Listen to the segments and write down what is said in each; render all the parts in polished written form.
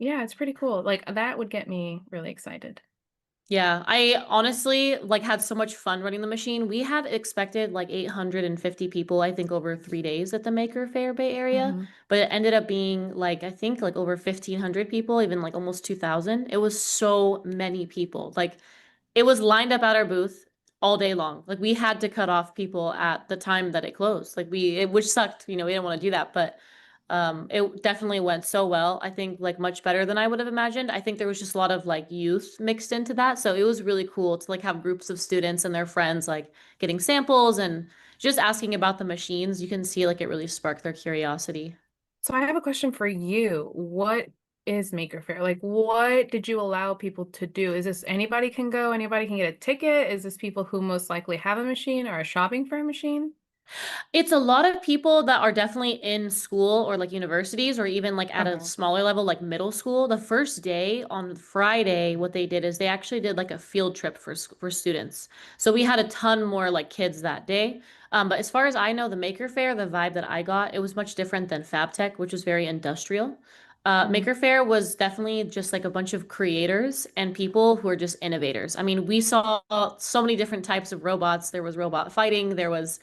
Yeah, it's pretty cool. Like that would get me really excited. Yeah, I honestly like had so much fun running the machine. We had expected like 850 people, I think, over 3 days at the Maker Faire Bay Area, Hmm. but it ended up being like I think like over 1,500 people, even like almost 2,000. It was so many people. Like it was lined up at our booth all day long. Like we had to cut off people at the time that it closed. Which sucked, we didn't want to do that, but it definitely went so well. I think like much better than I would have imagined. I think there was just a lot of like youth mixed into that. So it was really cool to like have groups of students and their friends like getting samples and just asking about the machines. You can see like it really sparked their curiosity. So I have a question for you. What is Maker Faire? Like, what did you allow people to do? Is this anybody can go, anybody can get a ticket? Is this people who most likely have a machine or are shopping for a machine? It's a lot of people that are definitely in school or like universities or even like at a Okay. smaller level, like middle school. The first day on Friday, what they did is they actually did like a field trip for students. So we had a ton more like kids that day. But as far as I know, the Maker Faire, the vibe that I got, it was much different than FabTech, which was very industrial. Hmm. Maker Faire was definitely just like a bunch of creators and people who are just innovators. I mean, we saw so many different types of robots. There was robot fighting, there was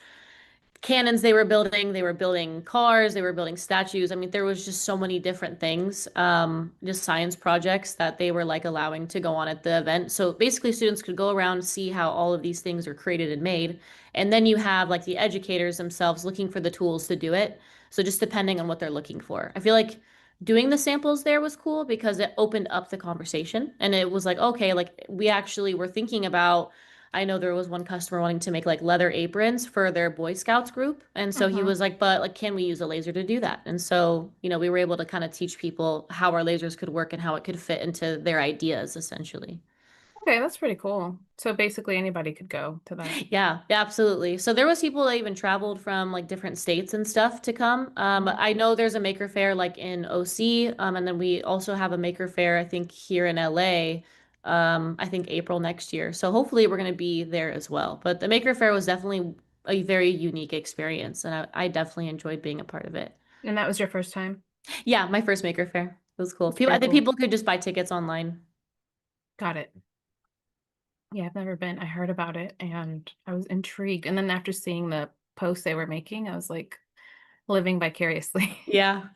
cannons they were building cars, they were building statues. I mean, there was just so many different things, just science projects that they were like allowing to go on at the event. So basically students could go around, see how all of these things are created and made. And then you have like the educators themselves looking for the tools to do it. So just depending on what they're looking for. I feel like doing the samples there was cool because it opened up the conversation and it was like, okay, like we actually were thinking about I know there was one customer wanting to make like leather aprons for their Boy Scouts group. And so he Hmm. was like, but like, can we use a laser to do that? And so, we were able to kind of teach people how our lasers could work and how it could fit into their ideas, essentially. Okay, that's pretty cool. So basically anybody could go to that. Yeah, yeah, absolutely. So there was people that even traveled from like different states and stuff to come. Mhm. I know there's a maker fair like in OC, and then we also have a maker fair, I think, here in LA. I think April next year. So hopefully we're going to be there as well. But the maker fair was definitely a very unique experience, and I definitely enjoyed being a part of it. And that was your first time? Yeah, my first maker fair. It was cool. That's People, I pretty think cool. people could just buy tickets online. Got it. Yeah, I've never been. I heard about it and I was intrigued. And then after seeing the posts they were making, I was like living vicariously. Yeah.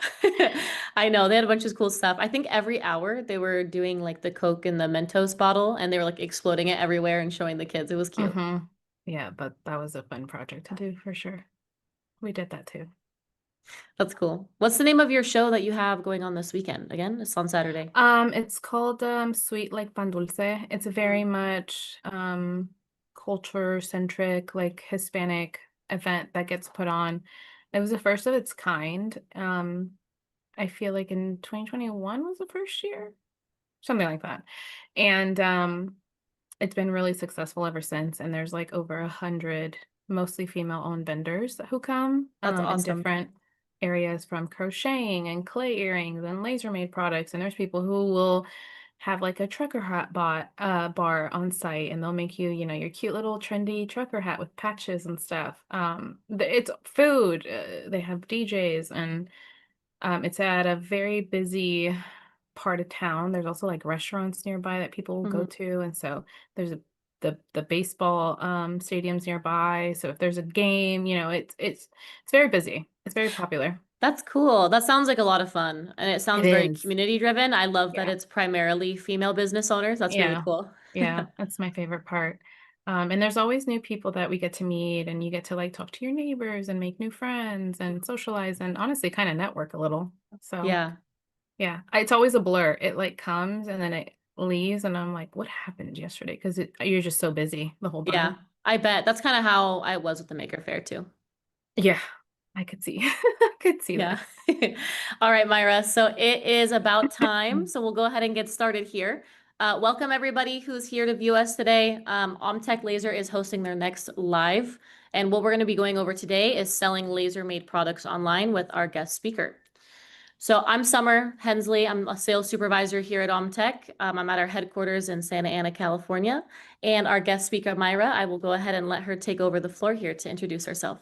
I know. They had a bunch of cool stuff. I think every hour they were doing like the Coke in the Mentos bottle and they were like exploding it everywhere and showing the kids. It was cute. Hmm. Yeah, but that was a fun project to do for sure. We did that too. That's cool. What's the name of your show that you have going on this weekend? Again, it's on Saturday. It's called Sweet Like Pan Dulce. It's a very Mm. much culture centric, like Hispanic event that gets put on. It was the first of its kind. I feel like in 2021 was the first year, something like that. And it's been really successful ever since. And there's like over 100 mostly female-owned vendors who come That's in awesome. different areas from crocheting and clay earrings and laser made products. And there's people who will have like a trucker hat bar on site and they'll make you, your cute little trendy trucker hat with patches and stuff. It's food. They have DJs and it's at a very busy part of town. There's also like restaurants nearby that people will go Mhm. to, and so there's the baseball stadiums nearby. So if there's a game, it's very busy. It's very popular. That's cool. That sounds like a lot of fun. And it It sounds very is. community driven. I love that Yeah. it's primarily female business owners. That's really Yeah. cool. Yeah, that's my favorite part. And there's always new people that we get to meet, and you get to like talk to your neighbors and make new friends and socialize and honestly kind of network a little. So Yeah. yeah, it's always a blur. It like comes and then it leaves, and I'm like, what happened yesterday? Because you're just so busy the whole Yeah. time. I bet. That's kind of how I was with the Maker Fair too. Yeah, I could see. I could see Yeah. that. All right, Myra. So it is about time. So we'll go ahead and get started here. Welcome everybody who's here to view us today. OMTech Laser is hosting their next live. And what we're going to be going over today is selling laser-made products online with our guest speaker. So I'm Summer Hensley. I'm a sales supervisor here at OMTech. I'm at our headquarters in Santa Ana, California. And our guest speaker, Myra, I will go ahead and let her take over the floor here to introduce herself.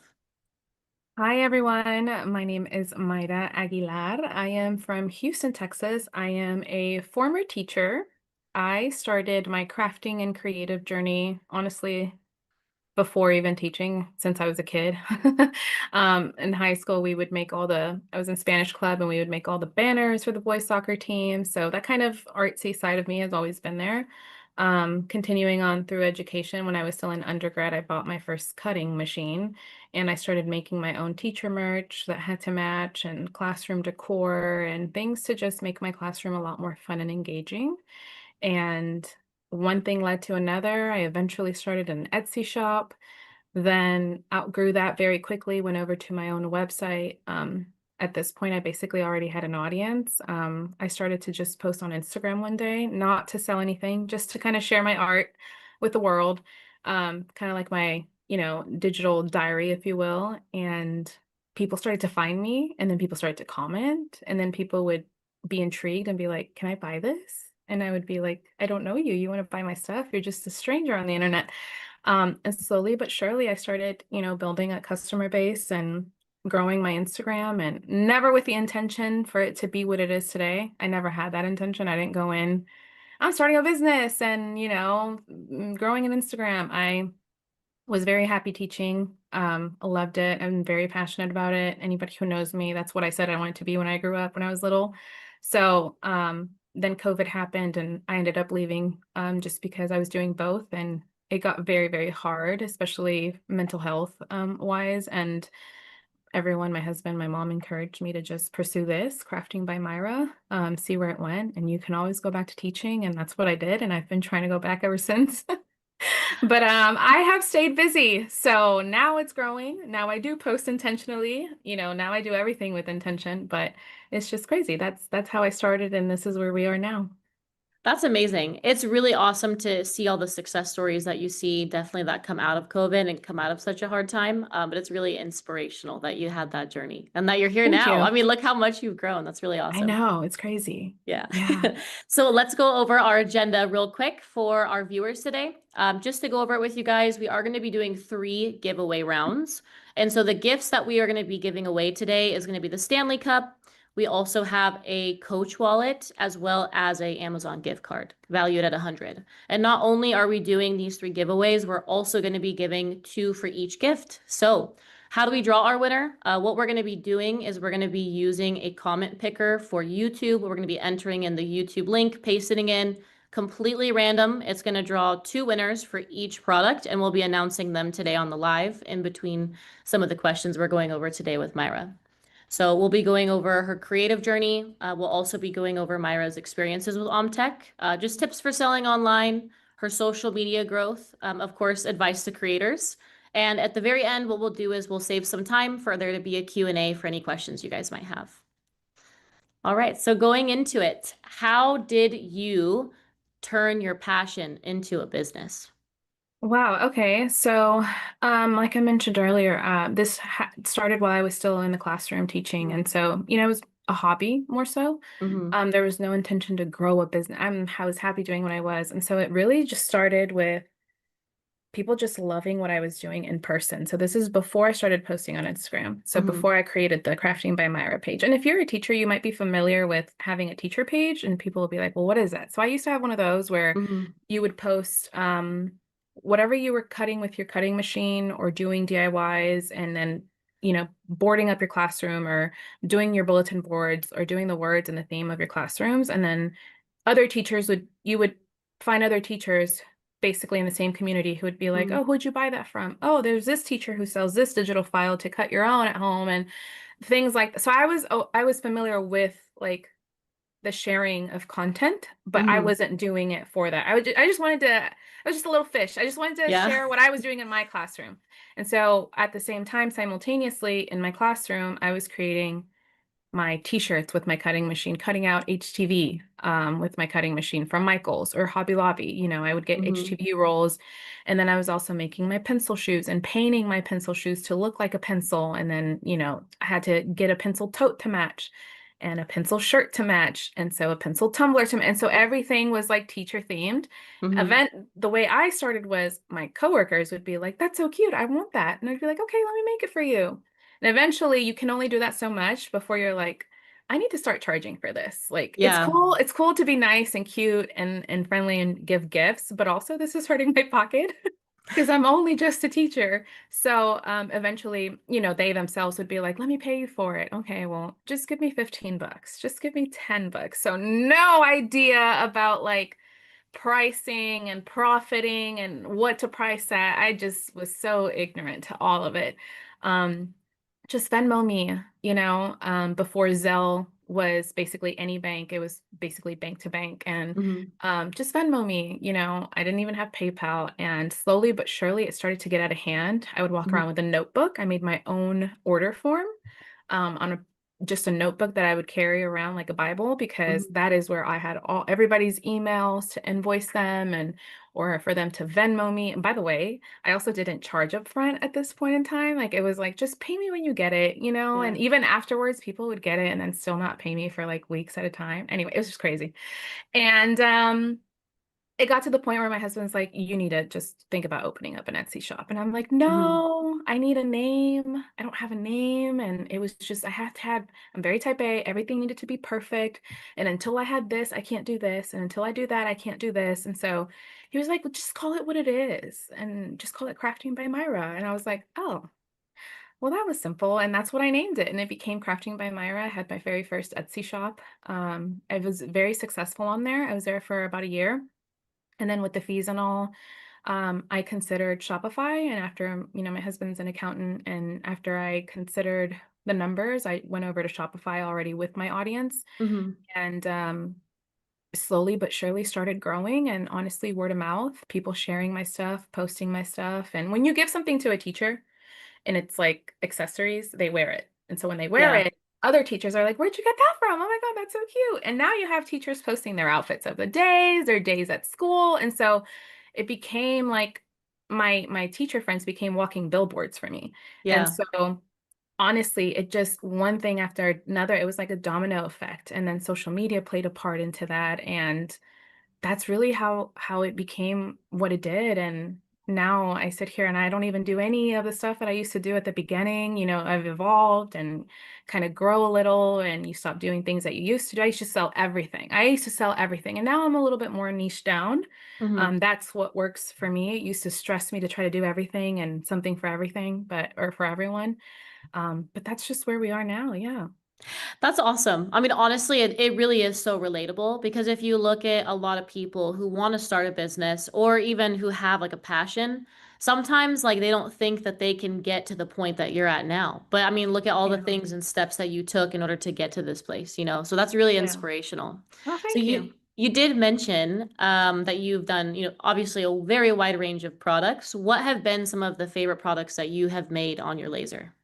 Hi, everyone. My name is Mayra Aguilar. I am from Houston, Texas. I am a former teacher. I started my crafting and creative journey, honestly, before even teaching since I was a kid. In high school, we would make I was in Spanish club and we would make all the banners for the boys soccer team. So that kind of artsy side of me has always been there. Continuing on through education, when I was still in undergrad, I bought my first cutting machine and I started making my own teacher merch that had to match and classroom decor and things to just make my classroom a lot more fun and engaging. And one thing led to another. I eventually started an Etsy shop, then outgrew that very quickly, went over to my own website. At this point, I basically already had an audience. I started to just post on Instagram one day, not to sell anything, just to kind of share my art with the world, kind of like my, digital diary, if you will. And people started to find me, and then people started to comment, and then people would be intrigued and be like, "Can I buy this?" And I would be like, "I don't know you. You want to buy my stuff? You're just a stranger on the internet." And slowly but surely, I started, building a customer base and growing my Instagram, and never with the intention for it to be what it is today. I never had that intention. I didn't go in, I'm starting a business and, growing an Instagram. I was very happy teaching. I loved it. I'm very passionate about it. Anybody who knows me, that's what I said I wanted to be when I grew up, when I was little. So, then COVID happened and I ended up leaving, just because I was doing both and it got very, very hard, especially mental health, wise. And everyone, my husband, my mom encouraged me to just pursue this crafting by Myra, see where it went. And you can always go back to teaching. And that's what I did. And I've been trying to go back ever since. But I have stayed busy. So now it's growing. Now I do post intentionally. Now I do everything with intention, but it's just crazy. That's how I started and this is where we are now. That's amazing. It's really awesome to see all the success stories that you see, definitely that come out of COVID and come out of such a hard time. But it's really inspirational that you had that journey and that you're here Thank now. I you. mean, look how much you've grown. That's really I awesome. know, it's crazy. Yeah. Yeah. So let's go over our agenda real quick for our viewers today. Just to go over it with you guys, we are going to be doing 3 giveaway rounds. And so the gifts that we are going to be giving away today is going to be the Stanley Cup. We also have a Coach wallet as well as a Amazon gift card valued at 100. And not only are we doing these 3 giveaways, we're also going to be giving 2 for each gift. So how do we draw our winner? What we're going to be doing is we're going to be using a comment picker for YouTube. We're going to be entering in the YouTube link, pasting in completely random. It's going to draw 2 winners for each product, and we'll be announcing them today on the live in between some of the questions we're going over today with Myra. So we'll be going over her creative journey. We'll also be going over Myra's experiences with OMTech, just tips for selling online, her social media growth, of course, advice to creators. And at the very end, what we'll do is we'll save some time for there to be a Q&A for any questions you guys might have. All right, so going into it, how did you turn your passion into a business? Wow. Okay. So, like I mentioned earlier, this ha started while I was still in the classroom teaching. And so, it was a hobby more so. Mm-hmm. There was no intention to grow a business. I was happy doing what I was. And so it really just started with people just loving what I was doing in person. So this is before I started posting on Instagram. So Mm-hmm. before I created the Crafting by Myra page. And if you're a teacher, you might be familiar with having a teacher page and people will be like, "Well, what is that?" So I used to have one of those where Mm-hmm. you would post whatever you were cutting with your cutting machine or doing DIYs and then, boarding up your classroom or doing your bulletin boards or doing the words and the theme of your classrooms. And then you would find other teachers basically in the same community who would be like, Mm-hmm. "Oh, who'd you buy that from? Oh, there's this teacher who sells this digital file to cut your own at home," and things like that. So I was familiar with like the sharing of content, but I Mm-hmm. wasn't doing it for that. I just wanted to, I was just a little fish. I just wanted to Yeah. share what I was doing in my classroom. And so at the same time, simultaneously in my classroom, I was creating my t-shirts with my cutting machine, cutting out HTV with my cutting machine from Michael's or Hobby Lobby. I would get Mm-hmm. HTV rolls. And then I was also making my pencil shoes and painting my pencil shoes to look like a pencil. And then, I had to get a pencil tote to match and a pencil shirt to match. And so a pencil tumbler to match. And so everything was like teacher themed. Mm-hmm. The way I started was my coworkers would be like, "That's so cute. I want that." And I'd be like, "Okay, let me make it for you." And eventually you can only do that so much before you're like, I need to start charging for this. Like Yeah. it's cool to be nice and cute and friendly and give gifts, but also this is hurting my pocket because I'm only just a teacher. So eventually, they themselves would be like, let me pay you for it. Okay, well, just give me 15 bucks. Just give me 10 bucks. So no idea about like pricing and profiting and what to price at. I just was so ignorant to all of it. Um, just Venmo me, before Zelle was basically any bank, it was basically bank to bank. And Hmm. just Venmo me, I didn't even have PayPal. And slowly but surely it started to get out of hand. I would walk around Hmm. with a notebook. I made my own order form on just a notebook that I would carry around like a Bible because Hmm. that is where I had everybody's emails to invoice them and or for them to Venmo me. And by the way, I also didn't charge up front at this point in time. Like it was like just pay me when you get it, Yeah. and even afterwards people would get it and then still not pay me for like weeks at a time. Anyway, it was just crazy. And it got to the point where my husband's like, you need to just think about opening up an Etsy shop. And I'm like, Hmm. no, I need a name. I don't have a name. And it was just, I'm very type A. Everything needed to be perfect. And until I had this, I can't do this. And until I do that, I can't do this. And so he was like, well, just call it what it is and just call it Crafting by Myra. And I was like, oh, well, that was simple. And that's what I named it. And it became Crafting by Myra. I had my very first Etsy shop. I was very successful on there. I was there for about a year. And then with the fees and all, I considered Shopify. And after, my husband's an accountant, and after I considered the numbers, I went over to Shopify already with my audience Hmm. and slowly but surely started growing. And honestly, word of mouth, people sharing my stuff, posting my stuff. And when you give something to a teacher, and it's like accessories, they wear it. And so when they wear Yeah. it, other teachers are like, where'd you get that from? Oh my God, that's so cute. And now you have teachers posting their outfits of the days, their days at school. And so it became like my teacher friends became walking billboards for me. And Yeah. so honestly, it just one thing after another, it was like a domino effect. And then social media played a part into that. And that's really how it became what it did. And now I sit here and I don't even do any of the stuff that I used to do at the beginning. I've evolved and kind of grow a little, and you stop doing things that you used to do. I used to sell everything. I used to sell everything, and now I'm a little bit more niche down. Hmm. That's what works for me. It used to stress me to try to do everything and something for everything, or for everyone. But that's just where we are now. Yeah. That's awesome. I mean, honestly, it really is so relatable because if you look at a lot of people who want to start a business or even who have like a passion, sometimes like they don't think that they can get to the point that you're at now. But I mean, look at all the Yeah. things and steps that you took in order to get to this place, you know? So that's really Yeah. inspirational. Oh, So thank you. you did mention that you've done, you know, obviously a very wide range of products. What have been some of the favorite products that you have made on your laser?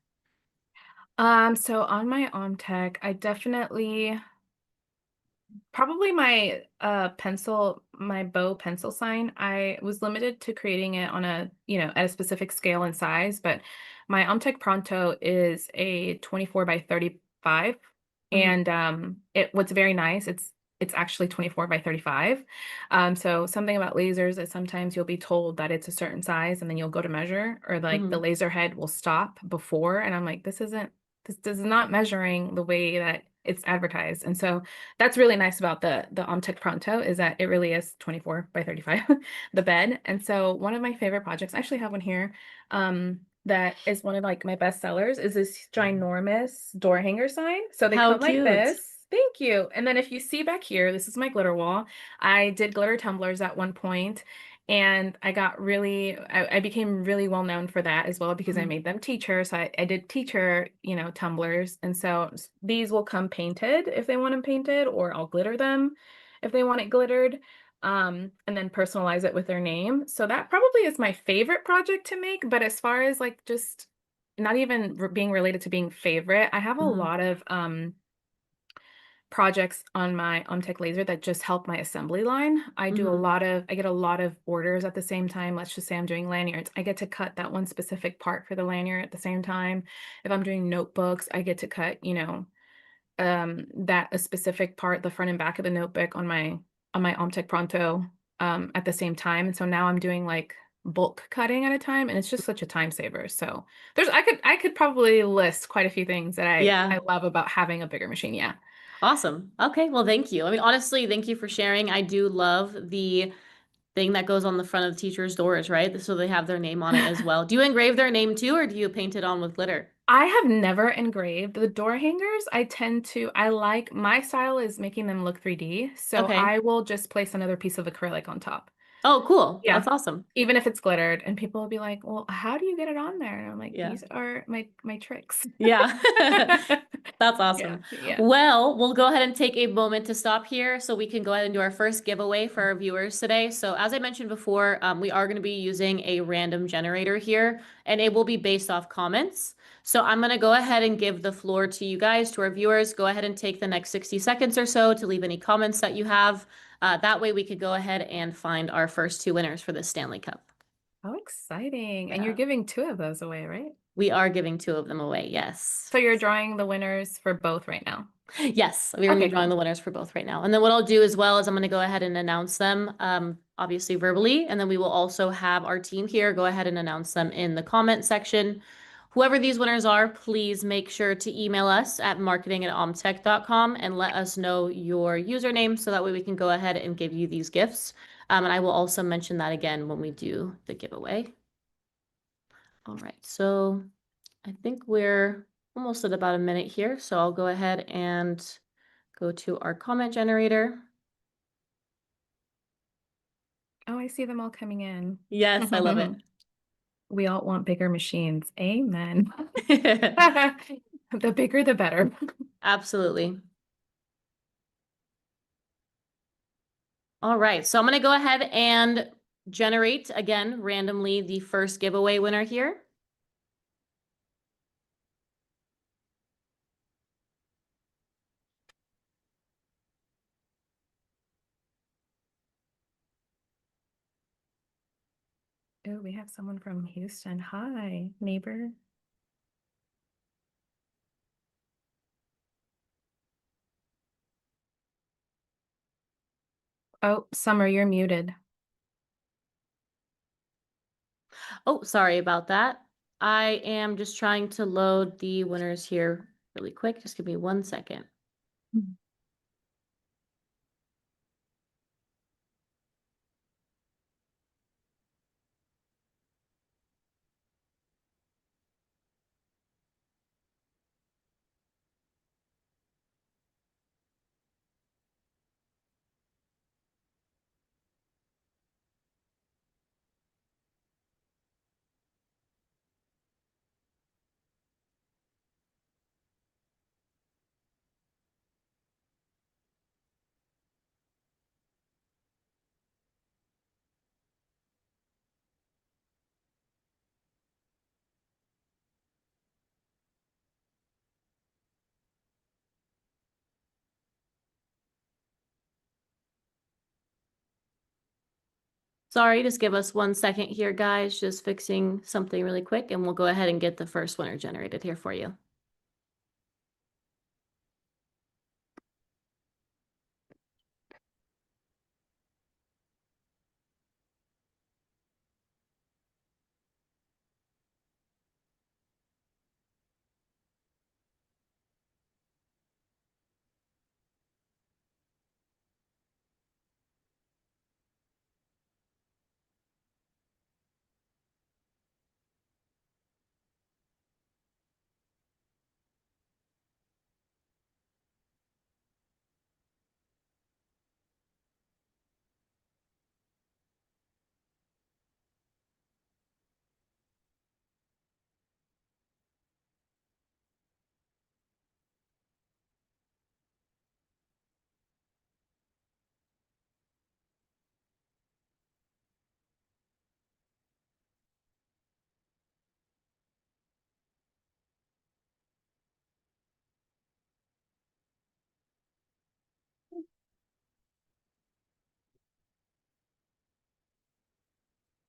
So on my OMTech, I definitely probably my my bow pencil sign. I was limited to creating it on at a specific scale and size, but my OMTech Pronto is a 24 by 35. Hmm. And what's very nice, it's actually 24 by 35. So something about lasers is sometimes you'll be told that it's a certain size and then you'll go to measure, or like the Hmm. laser head will stop before, and I'm like, this is not measuring the way that it's advertised. And so that's really nice about the OMTech Pronto, is that it really is 24 by 35, the bed. And so one of my favorite projects, I actually have one here, that is one of like my best sellers, is this ginormous door hanger sign. So they How come like cute. this. Thank you. And then if you see back here, this is my glitter wall. I did glitter tumblers at one point, and I became really well known for that as well because I Mhm. made them teacher. So I did teacher, tumblers. And so these will come painted if they want them painted, or I'll glitter them if they want it glittered. And then personalize it with their name. So that probably is my favorite project to make. But as far as like just not even being related to being favorite, I have a Mhm. lot of projects on my OMTech laser that just help my assembly line. Mhm. I get a lot of orders at the same time. Let's just say I'm doing lanyards. I get to cut that one specific part for the lanyard at the same time. If I'm doing notebooks, I get to cut, that a specific part, the front and back of the notebook on my OMTech Pronto at the same time. And so now I'm doing like bulk cutting at a time, and it's just such a time saver. So I could probably list quite a few things that I Yeah. love about having a bigger machine. Yeah. Awesome. Okay, well, thank you. I mean, honestly, thank you for sharing. I do love the thing that goes on the front of the teacher's doors, right? So they have their name on it as well. Do you engrave their name too, or do you paint it on with glitter? I have never engraved the door hangers. I like my style is making them look 3D. So Okay. I will just place another piece of acrylic on top. Oh, cool. Yeah. That's awesome. Even if it's glittered, and people will be like, "Well, how do you get it on there?" And I'm like, Yeah. "These are my tricks." Yeah. That's Yeah, awesome. yeah. Well, we'll go ahead and take a moment to stop here so we can go ahead and do our first giveaway for our viewers today. So, as I mentioned before, we are going to be using a random generator here, and it will be based off comments. So, I'm going to go ahead and give the floor to you guys, to our viewers. Go ahead and take the next 60 seconds or so to leave any comments that you have. That way, we could go ahead and find our first two winners for this Stanley Cup. How exciting. And you're Yeah. giving two of those away, right? We are giving two of them away, yes. So you're drawing the winners for both right now. Yes, we're going to Okay, be drawing cool. the winners for both right now. And then what I'll do as well is I'm going to go ahead and announce them, obviously verbally, and then we will also have our team here go ahead and announce them in the comment section. Whoever these winners are, please make sure to email us at marketing@omtech.com and let us know your username so that way we can go ahead and give you these gifts. And I will also mention that again when we do the giveaway. All right, so I think we're almost at about a minute here, so I'll go ahead and go to our comment generator. Oh, I see them all coming in. Yes, I love it. We all want bigger machines. Amen. The bigger, the better. Absolutely. All right, so I'm going to go ahead and generate again randomly the first giveaway winner here. Oh, we have someone from Houston. Hi, neighbor. Oh, Summer, you're muted. Oh, sorry about that. I am just trying to load the winners here really quick. Just give me 1 second. Sorry, just give us 1 second here, guys. Just fixing something really quick, and we'll go ahead and get the first winner generated here for you.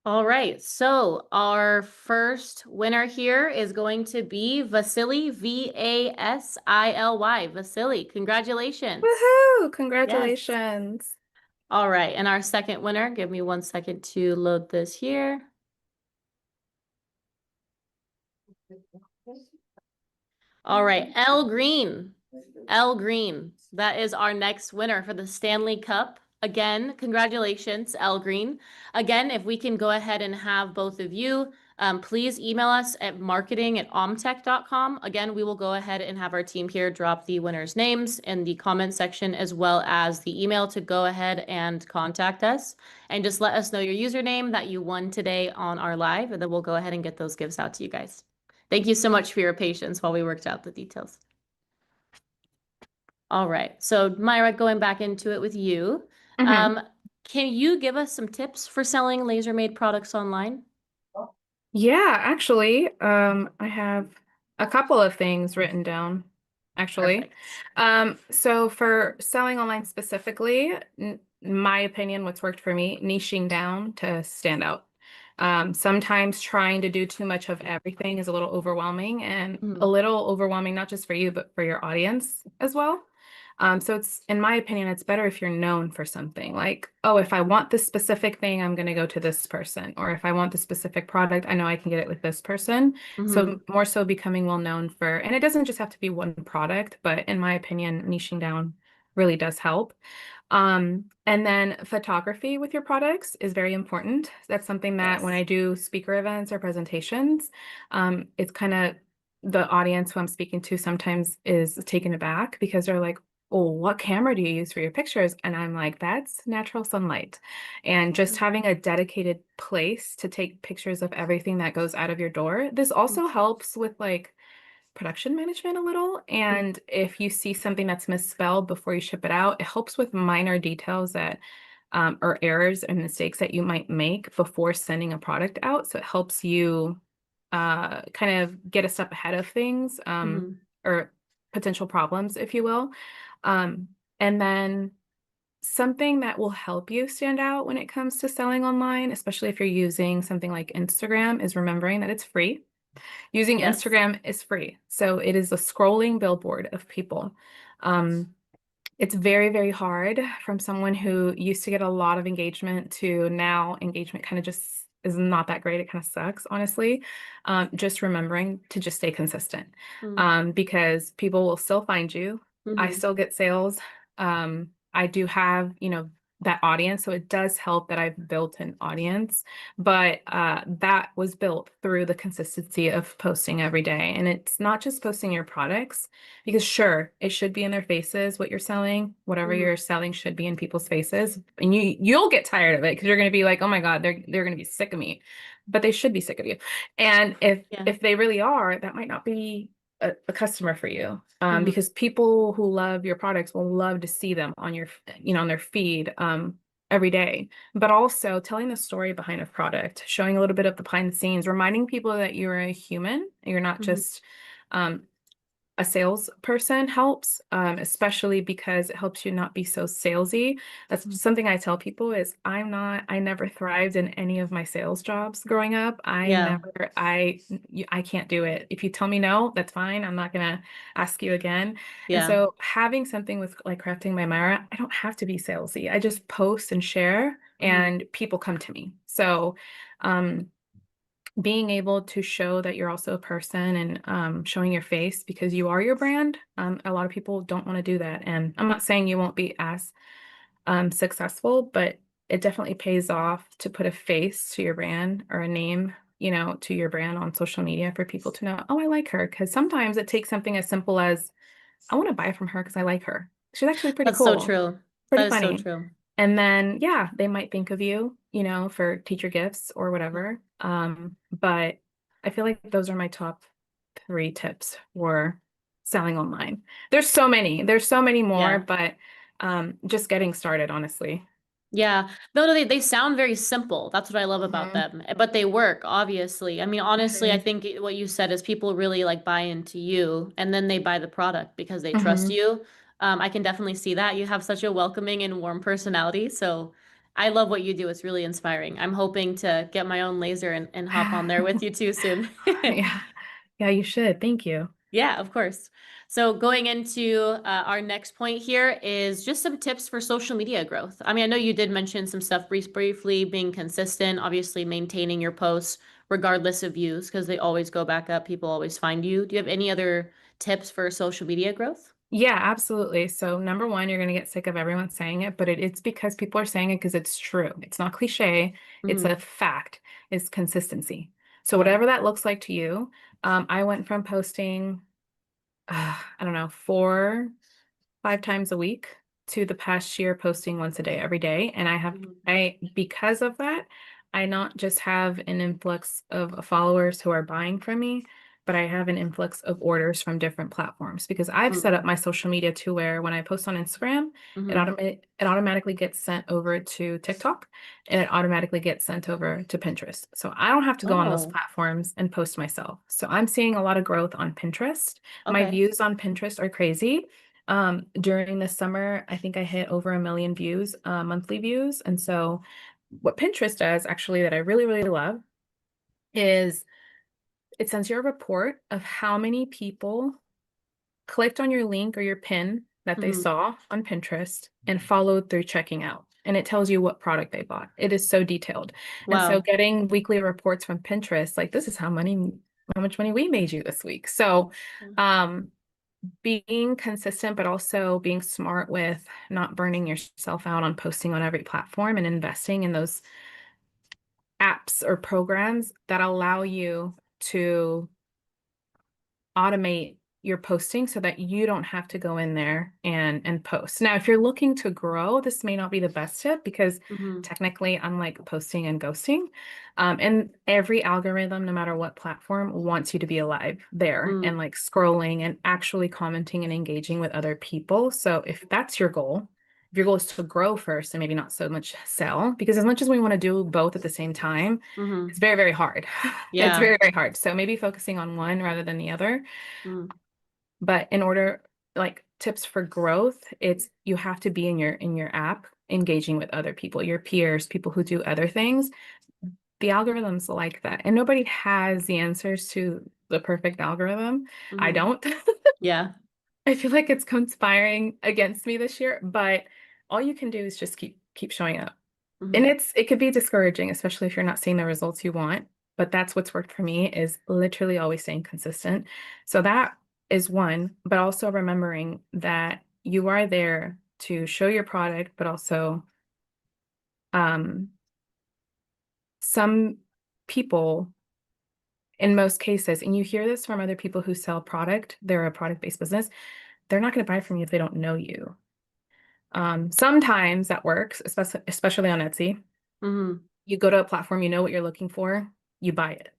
All right, so our first winner here is going to be Vasily, Vasily. Vasily, congratulations. Woohoo! Yes. Congratulations. All right, and our second winner, give me 1 second to load this here. All right, L Green. L Green. That is our next winner for the Stanley Cup. Again, congratulations, L Green. Again, if we can go ahead and have both of you, please email us at marketing@omtech.com. Again, we will go ahead and have our team here drop the winners' names in the comment section as well as the email to go ahead and contact us. And just let us know your username that you won today on our live, and then we'll go ahead and get those gifts out to you guys. Thank you so much for your patience while we worked out the details. All right. So Myra, going back into it with you, Hmm. um, can you give us some tips for selling laser-made products online? Yeah, actually, I have a couple of things written down, actually. Perfect. So for selling online specifically, in my opinion, what's worked for me, niching down to stand out. Sometimes trying to do too much of everything is a little overwhelming and a Mhm. little overwhelming, not just for you, but for your audience as well. So it's, in my opinion, it's better if you're known for something. Like, oh, if I want this specific thing, I'm going to go to this person. Or if I want this specific product, I know I can get it with this person. So Mhm. more so becoming well known for, and it doesn't just have to be one product, but in my opinion, niching down really does help. And then photography with your products is very important. That's something that when Yes. I do speaker events or presentations, it's kind of the audience who I'm speaking to sometimes is taken aback because they're like, oh, what camera do you use for your pictures? And I'm like, that's natural sunlight. And just Mhm. having a dedicated place to take pictures of everything that goes out of your door. This also helps with like production management a little. Mhm. And if you see something that's misspelled before you ship it out, it helps with minor details that or errors and mistakes that you might make before sending a product out. So it helps you kind of get a step ahead of things Mhm. or potential problems, if you will. Um, and then something that will help you stand out when it comes to selling online, especially if you're using something like Instagram, is remembering that it's free. Using Yes. Instagram is free. So it is a scrolling billboard of people. Um, it's very, very hard from someone who used to get a lot of engagement to now engagement kind of just is not that great. It kind of sucks, honestly. Just remembering to just stay consistent Mhm. because people will still find you. I Mhm. still get sales. I do have, that audience. So it does help that I've built an audience, but that was built through the consistency of posting every day. And it's not just posting your products. Because sure, it should be in their faces what you're selling, whatever Mhm. you're selling should be in people's faces. And you'll get tired of it because you're going to be like, "Oh my God, they're going to be sick of me." But they should be sick of you. And Yeah. if they really are, that might not be a customer for you. Mhm. Because people who love your products will love to see them on on their feed every day. But also telling the story behind a product, showing a little bit of the behind the scenes, reminding people that you're a human, you're not Mhm. just um, a salesperson helps, especially because it helps you not be so salesy. That's Mhm. something I tell people is I never thrived in any of my sales jobs growing up. Yeah. I can't do it. If you tell me no, that's fine. I'm not gonna ask you again. And Yeah. so having something with like crafting by Myra, I don't have to be salesy. I just post and share Mhm. and people come to me. So, um, being able to show that you're also a person and showing your face because you are your brand. A lot of people don't want to do that. And I'm not saying you won't be as successful, but it definitely pays off to put a face to your brand or a name, to your brand on social media for people to know, oh, I like her. Because sometimes it takes something as simple as, I want to buy from her because I like her. She's actually pretty That's so cool, true. pretty That is so funny. true. And then, yeah, they might think of you, for teacher gifts or Yeah. whatever. But I feel like those are my top three tips for selling online. There's so many more, Yeah. but just getting started, honestly. Yeah. No, no, they sound very simple. That's what I love about Hmm. them. But they work, obviously. I mean, honestly, I Hmm. think what you said is people really like buy into you and then they buy the product because they trust Hmm. you. I can definitely see that. You have such a welcoming and warm personality. So I love what you do. It's really inspiring. I'm hoping to get my own laser and hop on there with you too soon. Yeah. Yeah, you should. Thank you. Yeah, of course. So going into our next point here is just some tips for social media growth. I mean, I know you did mention some stuff briefly, being consistent, obviously maintaining your posts regardless of views because they always go back up. People always find you. Do you have any other tips for social media growth? Yeah, absolutely. So number one, you're going to get sick of everyone saying it, but it's because people are saying it because it's true. It's not cliche. It's Hmm. a fact. It's consistency. So Yeah. whatever that looks like to you, I went from posting, I don't know, 4, 5 times a week to the past year posting once a day, every day. And Hmm. because of that, I not just have an influx of followers who are buying from me, but I have an influx of orders from different platforms because I've set up my social media to where when I post on Instagram, Hmm. it automatically gets sent over to TikTok and it automatically gets sent over to Pinterest. So I don't have to go on those Oh, platforms and post myself. So I'm seeing a lot of growth on Pinterest. My okay. views on Pinterest are crazy. During the summer, I think I hit over 1 million views, monthly views. And so what Pinterest does actually that I really, really love is it sends you a report of how many people clicked on your link or your pin that they Hmm. saw on Pinterest and followed through checking out. And it tells you what product they bought. It is so detailed. And so Wow. getting weekly reports from Pinterest, like this is how much money we made you this week. So um being consistent, but also being smart with not burning yourself out on posting on every platform and investing in those apps or programs that allow you to automate your posting so that you don't have to go in there and post. Now, if you're looking to grow, this may not be the best tip because Hmm. technically I'm like posting and ghosting. And every algorithm, no matter what platform, wants you to be alive there and Mm. like scrolling and actually commenting and engaging with other people. So if that's your goal, if your goal is to grow first and maybe not so much sell, because as much as we want to do both at the same time, Hmm. it's very, very hard. It's Yeah. very, very hard. So maybe focusing on one rather than the other. Mm. But in order, like tips for growth, it's you have to be in your app engaging with other people, your peers, people who do other things. The algorithms like that. And nobody has the answers to the perfect algorithm. I Hmm. don't. Yeah. I feel like it's conspiring against me this year, but all you can do is just keep showing up. And Hmm. it could be discouraging, especially if you're not seeing the results you want. But that's what's worked for me is literally always staying consistent. So that is one, but also remembering that you are there to show your product, but also um, some people in most cases, and you hear this from other people who sell product, they're a product-based business, they're not going to buy from you if they don't know you. Sometimes that works, especially on Etsy. Hmm. You go to a platform, you know what you're looking for, you buy it.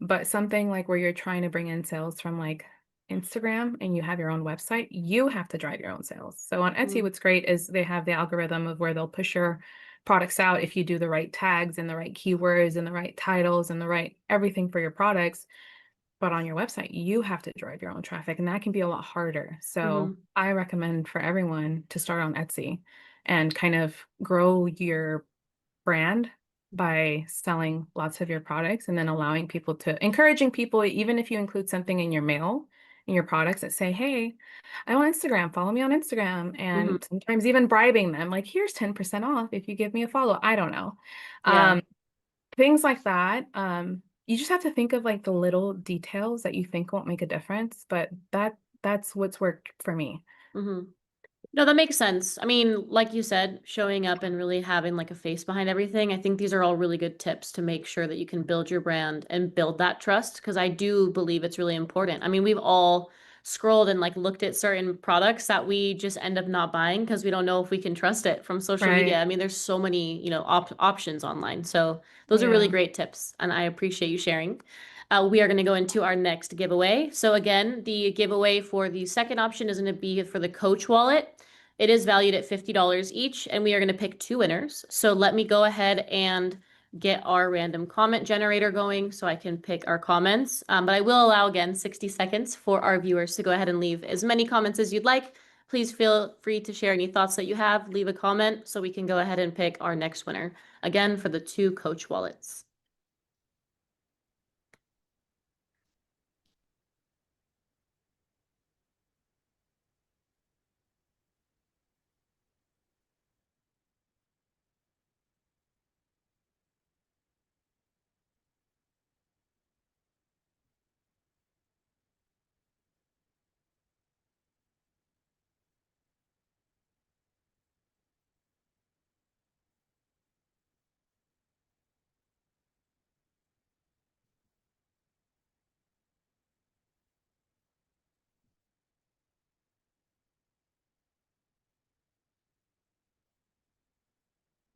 But something like where you're trying to bring in sales from like Instagram and you have your own website, you have to drive your own sales. So on Etsy, Mm. what's great is they have the algorithm of where they'll push your products out if you do the right tags and the right keywords and the right titles and the right everything for your products. But on your website, you have to drive your own traffic, and that can be a lot harder. So Hmm. I recommend for everyone to start on Etsy and kind of grow your brand by selling lots of your products and then allowing people to encouraging people, even if you include something in your mail, in your products that say, hey, I'm on Instagram, follow me on Instagram. Hmm. And sometimes even bribing them, like, here's 10% off if you give me a follow. I don't know. Yeah. Um, things like that. You just have to think of like the little details that you think won't make a difference, but that's what's worked for me. Hmm. No, that makes sense. I mean, like you said, showing up and really having like a face behind everything. I think these are all really good tips to make sure that you can build your brand and build that trust because I do believe it's really important. I mean, we've all scrolled and like looked at certain products that we just end up not buying because we don't know if we can trust it from social media. Right. I mean, there's so many, options online. So those are really Yeah. great tips, and I appreciate you sharing. We are going to go into our next giveaway. So again, the giveaway for the second option is going to be for the Coach wallet. It is valued at $50 each, and we are going to pick two winners. So let me go ahead and get our random comment generator going so I can pick our comments. But I will allow again 60 seconds for our viewers to go ahead and leave as many comments as you'd like. Please feel free to share any thoughts that you have. Leave a comment so we can go ahead and pick our next winner. Again, for the two Coach wallets.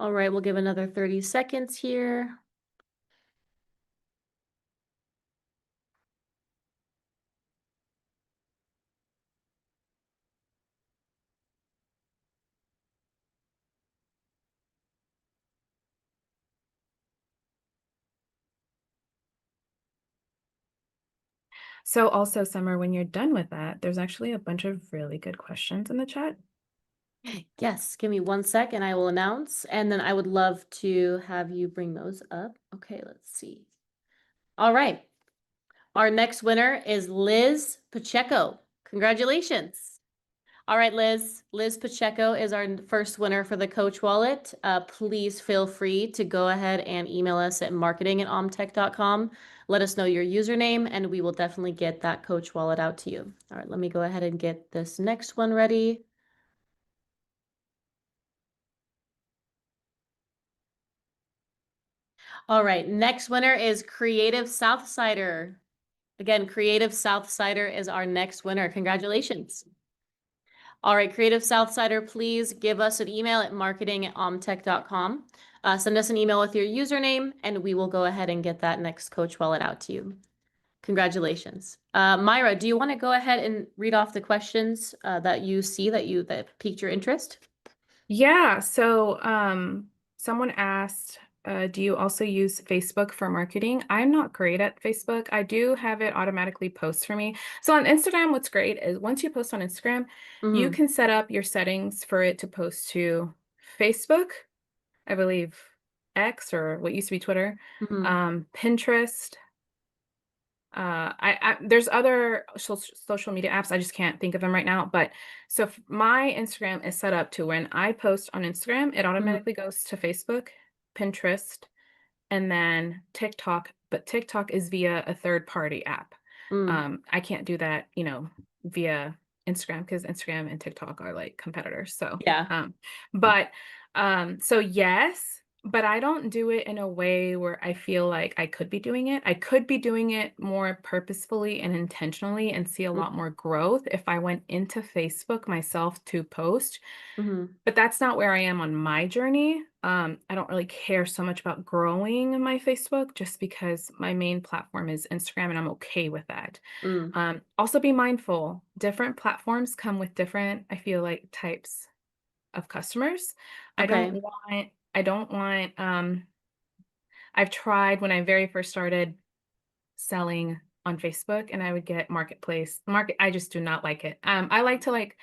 All right, we'll give another 30 seconds here. So also, Summer, when you're done with that, there's actually a bunch of really good questions in the chat. Yes, give me 1 sec and I will announce. And then I would love to have you bring those up. Okay, let's see. All right. Our next winner is Liz Pacheco. Congratulations. All right, Liz. Liz Pacheco is our first winner for the Coach Wallet. Please feel free to go ahead and email us at marketing@omtech.com. Let us know your username, and we will definitely get that Coach Wallet out to you. All right, let me go ahead and get this next one ready. All right, next winner is Creative Southsider. Again, Creative Southsider is our next winner. Congratulations. All right, Creative Southsider, please give us an email at marketing@omtech.com. Send us an email with your username, and we will go ahead and get that next Coach Wallet out to you. Congratulations. Mayra, do you want to go ahead and read off the questions that you see that piqued your interest? Yeah, so someone asked, do you also use Facebook for marketing? I'm not great at Facebook. I do have it automatically post for me. So on Instagram, what's great is once you post on Instagram, you Mm-hmm. can set up your settings for it to post to Facebook, I believe X or what used to be Twitter, Mm-hmm. Pinterest. There's other social media apps. I just can't think of them right now. But so my Instagram is set up to when I post on Instagram, it Mm-hmm. automatically goes to Facebook, Pinterest, and then TikTok. But TikTok is via a third party app. Mm. I can't do that, via Instagram because Instagram and TikTok are like competitors. Yeah. But so yes, but I don't do it in a way where I feel like I could be doing it. I could be doing it more purposefully and intentionally and see a lot more growth if I went into Facebook myself to post. Mm-hmm. But that's not where I am on my journey. I don't really care so much about growing my Facebook just because my main platform is Instagram and I'm okay with that. Mm. Also be mindful, different platforms come with different, I feel like, types of customers. Okay. I don't want, I've tried when I very first started selling on Facebook and I would get I just do not like it. I like to like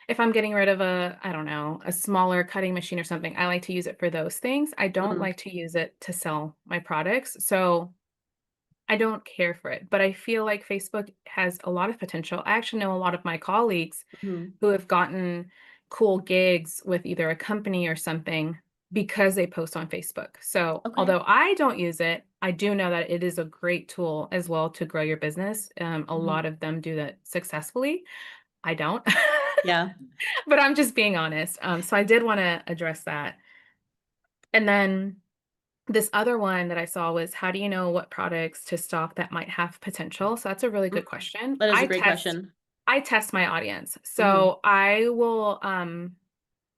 if I'm getting rid of I don't know, a smaller cutting machine or something, I like to use it for those things. I don't Mm-hmm. like to use it to sell my products. So I don't care for it, but I feel like Facebook has a lot of potential. I actually know a lot of my colleagues Mm-hmm. who have gotten cool gigs with either a company or something because they post on Facebook. So, Okay. although I don't use it, I do know that it is a great tool as well to grow your business. A Mm-hmm. lot of them do that successfully. I don't, Yeah. but I'm just being honest. So I did want to address that. And then this other one that I saw was how do you know what products to stock that might have potential? So that's a really Mm. good question. That is a great question. I test my audience. Mm-hmm. So I will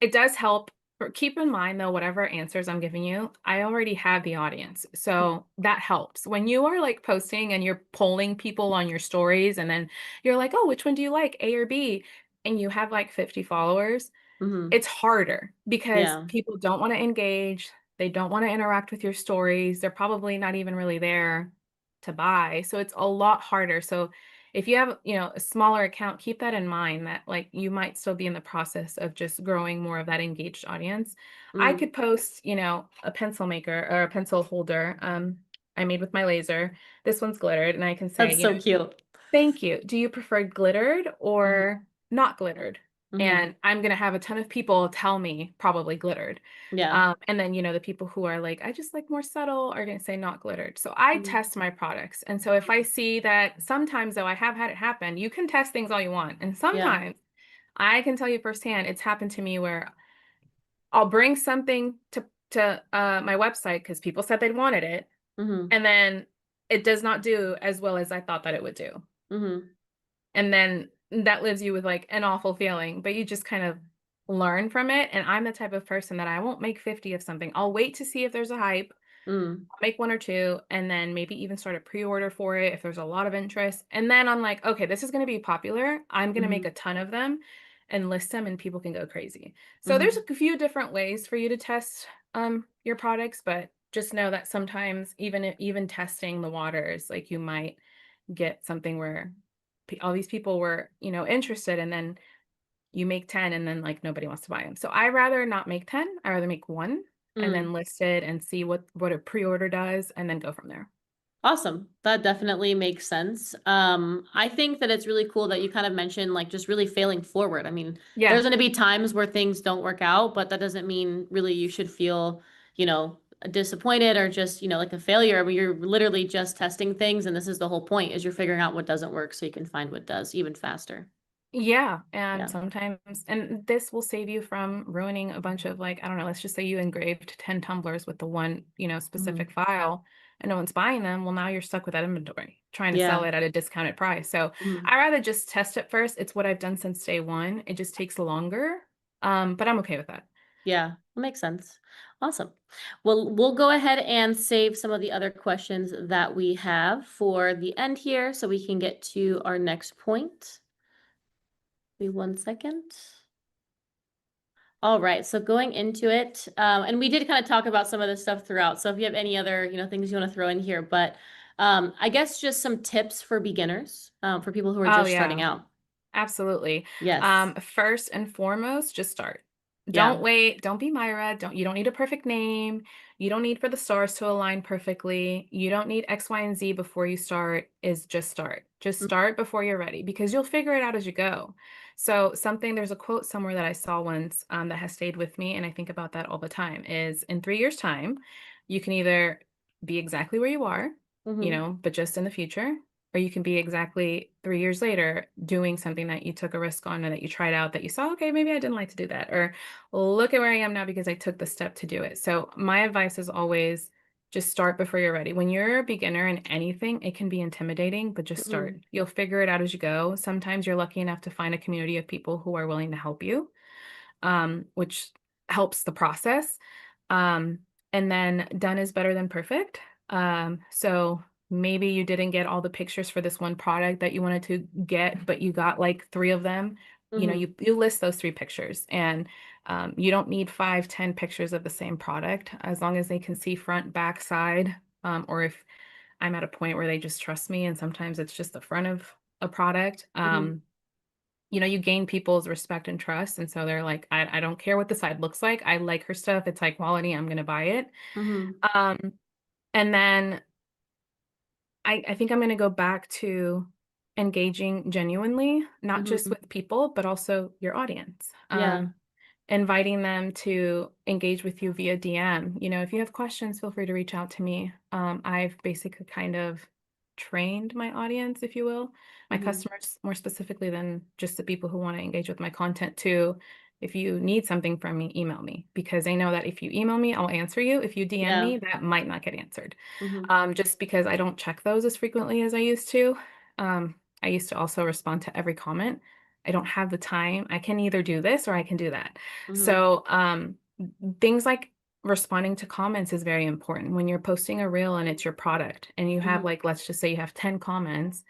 it does help. Keep in mind though, whatever answers I'm giving you, I already have the audience. So that helps. When you are like posting and you're polling people on your stories and then you're like, "Oh, which one do you like, A or B?" and you have like 50 followers, Mm-hmm. it's harder because Yeah. people don't want to engage. They don't want to interact with your stories. They're probably not even really there to buy. So it's a lot harder. So if you have, a smaller account, keep that in mind that like you might still be in the process of just growing more of that engaged audience. I Mm. could post, a pencil maker or a pencil holder I made with my laser. This one's glittered and I can say, That's so cute. thank you. Do you prefer glittered Mm-hmm. or not glittered? Mm-hmm. And I'm going to have a ton of people tell me probably glittered. Yeah. And then, the people who are like, I just like more subtle are going to say not glittered. So I Mm-hmm. test my products. And so if I see that sometimes, though, I have had it happen, you can test things all you want. And Yeah. sometimes I can tell you firsthand, it's happened to me where I'll bring something to my website because people said they wanted it. Mm-hmm. And then it does not do as well as I thought that it would do. Mm-hmm. And then that leaves you with like an awful feeling, but you just kind of learn from it. And I'm the type of person that I won't make 50 of something. I'll wait to see if there's a hype, Mm, make one or two, and then maybe even start a pre-order for it if there's a lot of interest. And then I'm like, okay, this is going to be popular. I'm going to make hmm a ton of them and list them, and people can go crazy. So there's hmm a few different ways for you to test your products, but just know that sometimes even testing the waters, like you might get something where all these people were, interested, and then you make 10 and then like nobody wants to buy them. So I rather not make 10. I rather make one and mm. then list it and see what a pre-order does and then go from there. Awesome. That definitely makes sense. I think that it's really cool that you kind of mentioned like just really failing forward. I mean, there's Yeah. going to be times where things don't work out, but that doesn't mean really you should feel, you know, disappointed or just, like a failure. But you're literally just testing things, and this is the whole point is you're figuring out what doesn't work so you can find what does even faster. Yeah, and Yeah. sometimes and this will save you from ruining a bunch of like, I don't know, let's just say you engraved 10 tumblers with the one, specific hmm file and no one's buying them. Well, now you're stuck with that inventory, trying to sell Yeah. it at a discounted price. So hmm I rather just test it first. It's what I've done since day one. It just takes longer. But I'm okay with that. Yeah. That makes sense. Awesome. Well, we'll go ahead and save some of the other questions that we have for the end here so we can get to our next point. Be 1 second. All right, so going into it, and we did kind of talk about some of this stuff throughout. So if you have any other, things you want to throw in here, but I guess just some tips for beginners, for people who are Oh just starting yeah. out. Absolutely. Yes. First and foremost, just start. Don't Yeah. wait. Don't be Myra. You don't need a perfect name. You don't need for the stars to align perfectly. You don't need X, Y, and Z before you start. Is just start. Just Mm, start before you're ready because you'll figure it out as you go. So there's a quote somewhere that I saw once that has stayed with me, and I think about that all the time, is in 3 years' time, you can either be exactly where you are, Mm-hmm. but just in the future, or you can be exactly 3 years later doing something that you took a risk on or that you tried out that you saw, okay, maybe I didn't like to do that. Or look at where I am now because I took the step to do it. So my advice is always just start before you're ready. When you're a beginner in anything, it can be intimidating, but just Mm-hmm. start. You'll figure it out as you go. Sometimes you're lucky enough to find a community of people who are willing to help you, which helps the process. Um, and then done is better than perfect. So maybe you didn't get all the pictures for this one product that you wanted to get, but you got like three of them. Mm-hmm. You list those three pictures, and you don't need 5, 10 pictures of the same product as long as they can see front, back, side. Or if I'm at a point where they just trust me, and sometimes it's just the front of a product. Mm-hmm. You gain people's respect and trust. And so they're like, I don't care what the side looks like. I like her stuff. It's high quality. I'm going to buy it. Mm-hmm. Um, and then I think I'm going to go back to engaging genuinely, not just Mm-hmm. with people, but also your audience. Yeah. Inviting them to engage with you via DM. If you have questions, feel free to reach out to me. I've basically kind of trained my audience, if you will, my Mm-hmm. customers more specifically than just the people who want to engage with my content to, if you need something from me, email me because I know that if you email me, I'll answer you. If you DM Yeah. me, that might not get answered. Mm-hmm. Just because I don't check those as frequently as I used to. I used to also respond to every comment. I don't have the time. I can either do this or I can do that. Mm-hmm. So, things like responding to comments is very important. When you're posting a reel and it's your product and you have Mm-hmm. like, let's just say you have 10 comments,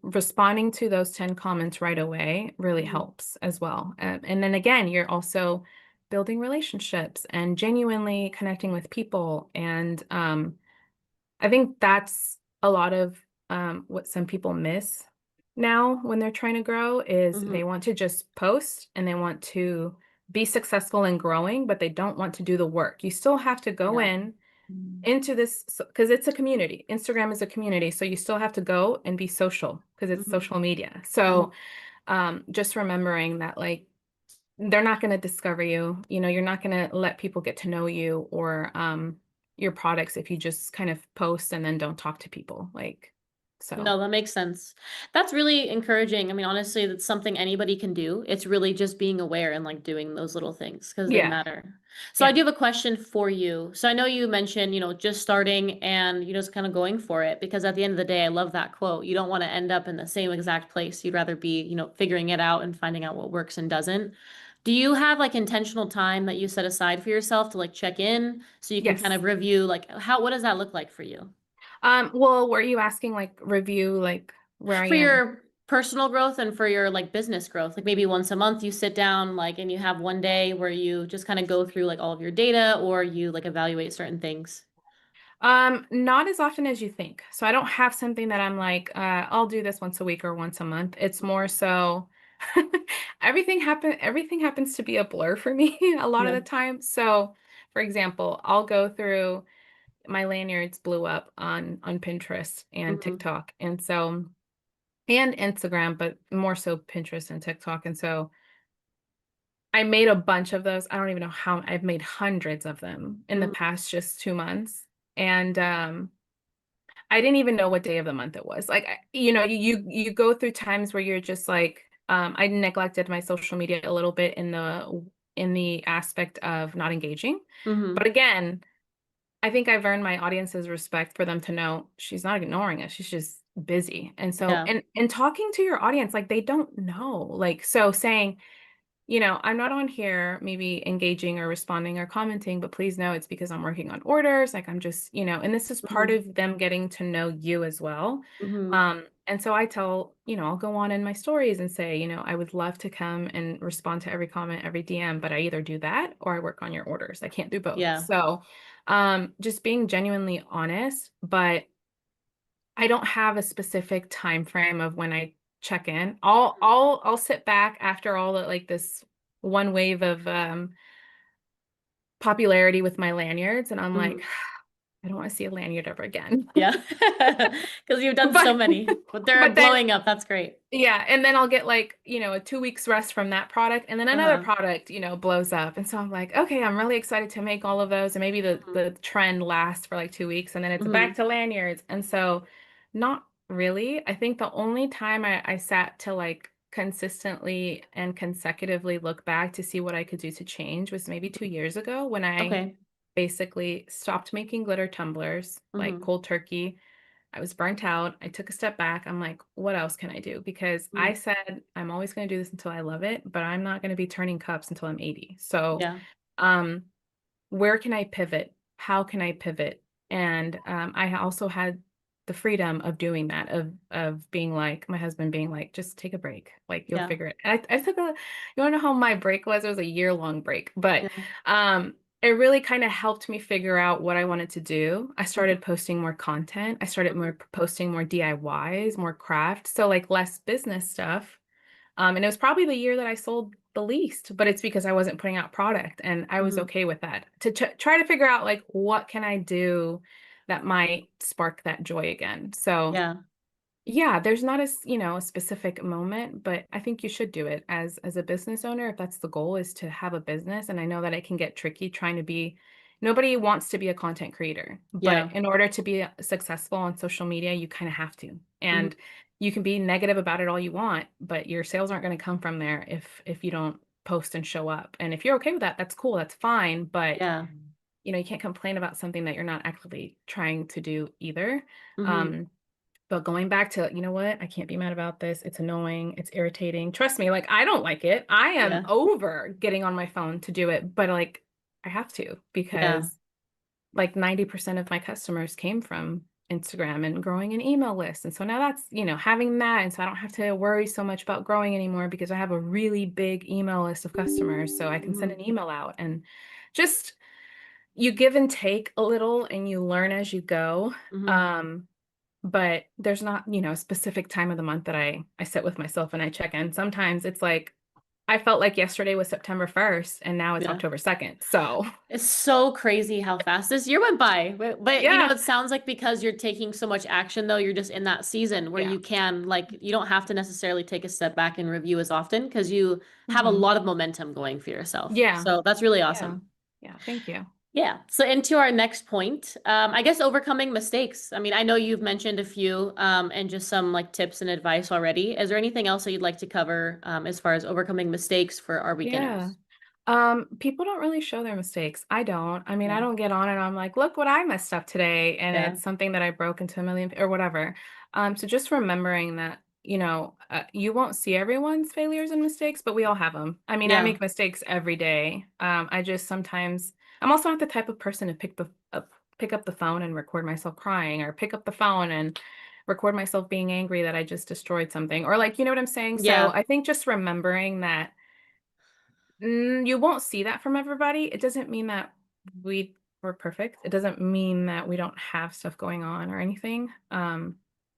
responding to those 10 comments right away really Mm-hmm. helps as well. And then again, you're also building relationships and genuinely connecting with people. And I think that's a lot of what some people miss now when they're trying to grow is Mm-hmm. they want to just post and they want to be successful in growing, but they don't want to do the work. You still have to go Yeah. in Mm-hmm. into this because it's a community. Instagram is a community, so you still have to go and be social because it's Mm-hmm. social media. Mm-hmm. So just remembering that like they're not going to discover you. You're not going to let people get to know you or your products if you just kind of post and then don't talk to people. Like, so No, that makes sense. That's really encouraging. I mean, honestly, that's something anybody can do. It's really just being aware and like doing those little things because they yeah, matter. So I yeah, do have a question for you. So I know you mentioned, just starting and just kind of going for it because at the end of the day, I love that quote. You don't want to end up in the same exact place. You'd rather be, figuring it out and finding out what works and doesn't. Do you have like intentional time that you set aside for yourself to like check in so you can kind Yes. of review like what does that look like for you? Well, were you asking like review like where I For am? your personal growth and for your like business growth. Like maybe once a month you sit down like and you have one day where you just kind of go through like all of your data or you like evaluate certain things. Not as often as you think. So I don't have something that I'm like, I'll do this once a week or once a month. It's more so everything happens to be a blur for me a lot of Yeah. the time. So, for example, I'll go through my lanyards blew up on Pinterest and Hmm. TikTok. And so and Instagram, but more so Pinterest and TikTok. And so I made a bunch of those. I don't even know how I've made hundreds of them in the Hmm. past just 2 months. And I didn't even know what day of the month it was. Like, you go through times where you're just like, I neglected my social media a little bit in the aspect of not engaging. But Hmm. again, I think I've earned my audience's respect for them to know she's not ignoring us. She's just busy. And so, Yeah. and talking to your audience, like they don't know. Like, so saying, I'm not on here maybe engaging or responding or commenting, but please know it's because I'm working on orders. Like I'm just, and this is part Hmm. of them getting to know you as well. Hmm. And so I tell, I'll go on in my stories and say, I would love to come and respond to every comment, every DM, but I either do that or I work on your orders. I can't do both. Yeah. So, just being genuinely honest, but I don't have a specific time frame of when I check in. I'll sit back after all the like this one wave of popularity with my lanyards and I'm like, Hmm. I don't want to see a lanyard ever again. Yeah. Because you've done so But many, but they're but then blowing up. That's great. yeah, and then I'll get like, a 2 weeks rest from that product and then another Uh-huh. product, blows up. And so I'm like, okay, I'm really excited to make all of those and maybe the trend lasts for like 2 weeks and then it's back Hmm. to lanyards. And so not really. I think the only time I sat to like consistently and consecutively look back to see what I could do to change was maybe 2 years ago when I Okay. basically stopped making glitter tumblers, like Hmm. cold turkey. I was burnt out. I took a step back. I'm like, what else can I do? Because Hmm. I said I'm always going to do this until I love it, but I'm not going to be turning cups until I'm 80. So, Yeah. um, where can I pivot? How can I pivot? And I also had the freedom of doing that, of being like my husband being like, just take a break, like you'll Yeah. figure it. And I took a, you want to know how my break was? It was a year-long break, but Yeah. it really kind of helped me figure out what I wanted to do. I Hmm. started posting more content. I started Hmm. more posting more DIYs, more craft, so like less business stuff. And it was probably the year that I sold the least, but it's because I wasn't putting out product and I was Hmm. okay with that. To try to figure out like what can I do that might spark that joy again. So, Yeah. yeah, there's not a specific moment, but I think you should do it as a business owner if that's the goal is to have a business. And I know that it can get tricky trying to be nobody wants to be a content creator, but Yeah. in order to be successful on social media, you kind of have to. Hmm. And you can be negative about it all you want, but your sales aren't going to come from there if you don't post and show up. And if you're okay with that, that's cool, that's fine, but Yeah. you can't complain about something that you're not actively trying to do either. Hmm. Um, but going back to, you know what? I can't be mad about this. It's annoying. It's irritating. Trust me, like I don't like it. I am Yeah. over getting on my phone to do it, but like I have to Yeah. because like 90% of my customers came from Instagram and growing an email list. And so now that's, having that. And so I don't have to worry so much about growing anymore because I have a really big email list of customers. So I can send Hmm. an email out and just you give and take a little and you learn as you go. Hmm. Um, but there's not, a specific time of the month that I sit with myself and I check in. Sometimes it's like I felt like yesterday was September 1st and now it's Yeah. October 2nd. So, It's so crazy how fast this year went by. But yeah. it sounds like because you're taking so much action though, you're just in that season where Yeah. you can like you don't have to necessarily take a step back and review as often because you have a Hmm. lot of momentum going for yourself. Yeah. So that's really Yeah. awesome. Yeah. Thank you. Yeah. So into our next point, I guess overcoming mistakes. I mean, I know you've mentioned a few and just some like tips and advice already. Is there anything else that you'd like to cover as far as overcoming mistakes for our Yeah. beginners? People don't really show their mistakes. I don't. I mean, I Yeah. don't get on and I'm like, look what I messed up today. And Yeah. it's something that I broke into a million or whatever. So just remembering that you won't see everyone's failures and mistakes, but we all have them. I mean, I Yeah. make mistakes every day. I just sometimes, I'm also not the type of person to pick up the phone and record myself crying, or pick up the phone and record myself being angry that I just destroyed something, or like, you know what I'm saying? So Yeah. I think just remembering that you won't see that from everybody. It doesn't mean that we're perfect. It doesn't mean that we don't have stuff going on or anything.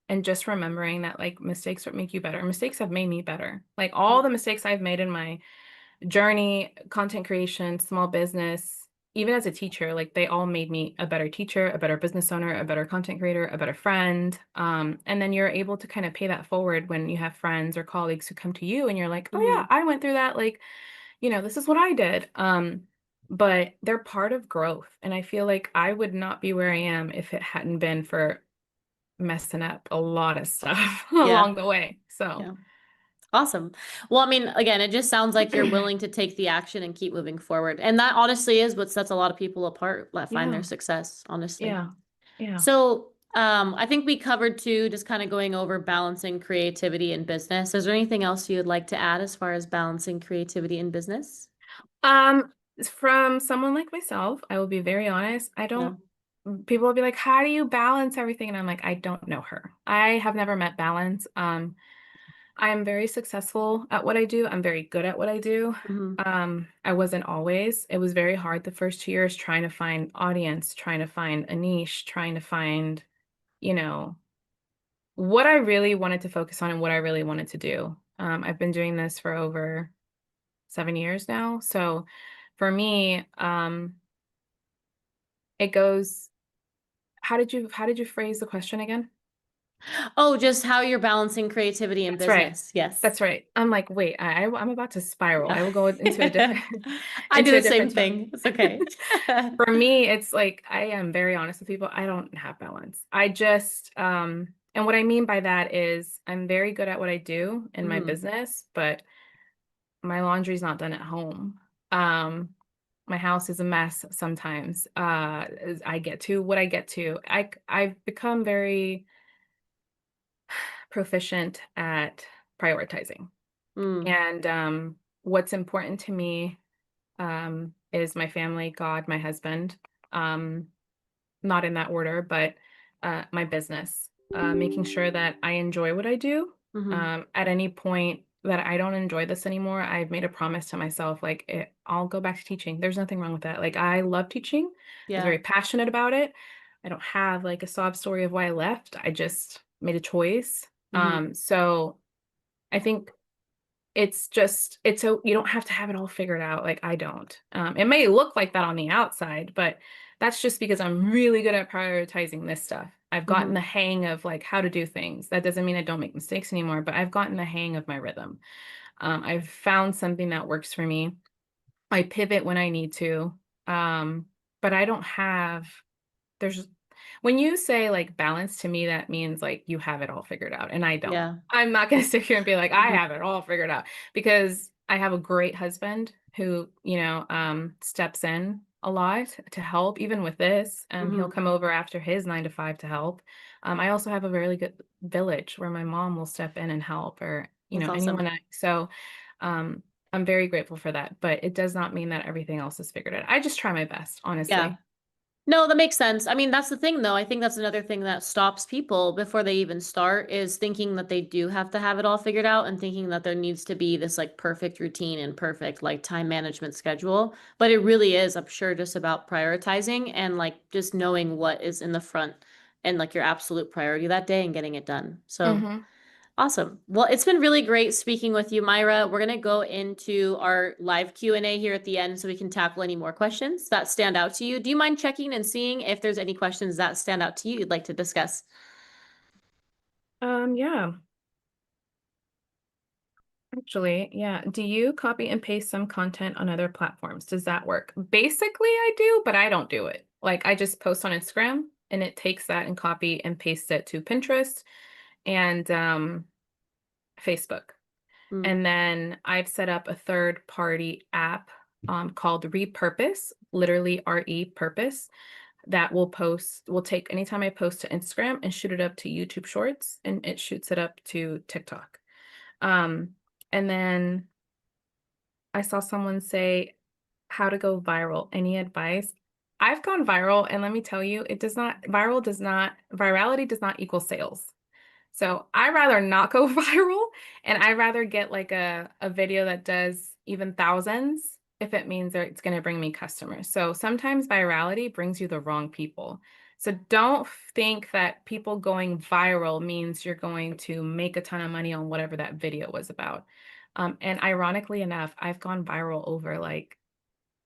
And just remembering that like mistakes would make you better. Mistakes have made me better. Like all the mistakes I've made in my journey, content creation, small business, even as a teacher, like they all made me a better teacher, a better business owner, a better content creator, a better friend. And then you're able to kind of pay that forward when you have friends or colleagues who come to you and you're like, oh Hmm. yeah, I went through that. Like, this is what I did. But they're part of growth. And I feel like I would not be where I am if it hadn't been for messing up a lot of stuff Yeah. along the way. So, Yeah. Awesome. Well, I mean, again, it just sounds like you're willing to take the action and keep moving forward. And that honestly is what sets a lot of people apart that find their yeah, success, honestly. yeah, yeah. So, I think we covered too, just kind of going over balancing creativity and business. Is there anything else you'd like to add as far as balancing creativity and business? Um, from someone like myself, I will be very honest. I Yeah. don't, people will be like, how do you balance everything? And I'm like, I don't know her. I have never met balance. I'm very successful at what I do. I'm very good at what I do. Hmm. I wasn't always. It was very hard the first 2 years trying to find audience, trying to find a niche, trying to find, you know, what I really wanted to focus on and what I really wanted to do. I've been doing this for over 7 years now. So for me, it goes, how did you phrase the question again? Oh, just how you're balancing creativity and That's right. business. Yes. That's right. I'm like, wait, I'm about to spiral. Yeah. I will go into a different I do into the a different same tone. thing. It's okay. For me, it's like I am very honest with people. I don't have balance. I just and what I mean by that is I'm very good at what I do in my Hmm. business, but my laundry's not done at home. Um my house is a mess sometimes. I get to what I get to. I've become very proficient at prioritizing. Mm. And what's important to me is my family, God, my husband. Um, Not in that order, but my business, making sure that I enjoy what I do. Hmm. At any point that I don't enjoy this anymore, I've made a promise to myself, like, I'll go back to teaching. There's nothing wrong with that. Like, I love teaching. I was Yeah. very passionate about it. I don't have like a sob story of why I left. I just made a choice. Hmm. So I think you don't have to have it all figured out. Like I don't. It may look like that on the outside, but that's just because I'm really good at prioritizing this stuff. I've gotten Hmm. the hang of like how to do things. That doesn't mean I don't make mistakes anymore, but I've gotten the hang of my rhythm. I've found something that works for me. I pivot when I need to. Um, but I don't have there's when you say like balance to me, that means like you have it all figured out, and I don't. Yeah. I'm not going to sit here and be like, I Hmm. have it all figured out because I have a great husband who, steps in a lot to help, even with this. He'll Hmm. come over after his 9 to 5 to help. I also have a really good village where my mom will step in and help, or, That's anyone. awesome. So, um, I'm very grateful for that, but it does not mean that everything else is figured out. I just try my best, Yeah. honestly. No, that makes sense. I mean, that's the thing, though. I think that's another thing that stops people before they even start is thinking that they do have to have it all figured out and thinking that there needs to be this like perfect routine and perfect like time management schedule. But it really is, I'm sure, just about prioritizing and like just knowing what is in the front and like your absolute priority that day and getting it done. So Hmm. awesome. Well, it's been really great speaking with you, Myra. We're going to go into our live Q&A here at the end so we can tackle any more questions that stand out to you. Do you mind checking and seeing if there's any questions that stand out to you you'd like to discuss? Yeah. Actually, yeah. Do you copy and paste some content on other platforms? Does that work? Basically, I do, but I don't do it. Like I just post on Instagram and it takes that and copy and paste it to Pinterest and Facebook. Mm, And then I've set up a third party app called Repurpose, literally RE Purpose. that will take anytime I post to Instagram and shoot it up to YouTube Shorts, and it shoots it up to TikTok. Um, and then I saw someone say how to go viral. Any advice? I've gone viral, and let me tell you, virality does not equal sales. So I rather not go viral, and I rather get like a video that does even thousands if it means that it's going to bring me customers. So sometimes virality brings you the wrong people. So don't think that people going viral means you're going to make a ton of money on whatever that video was about. And ironically enough, I've gone viral over like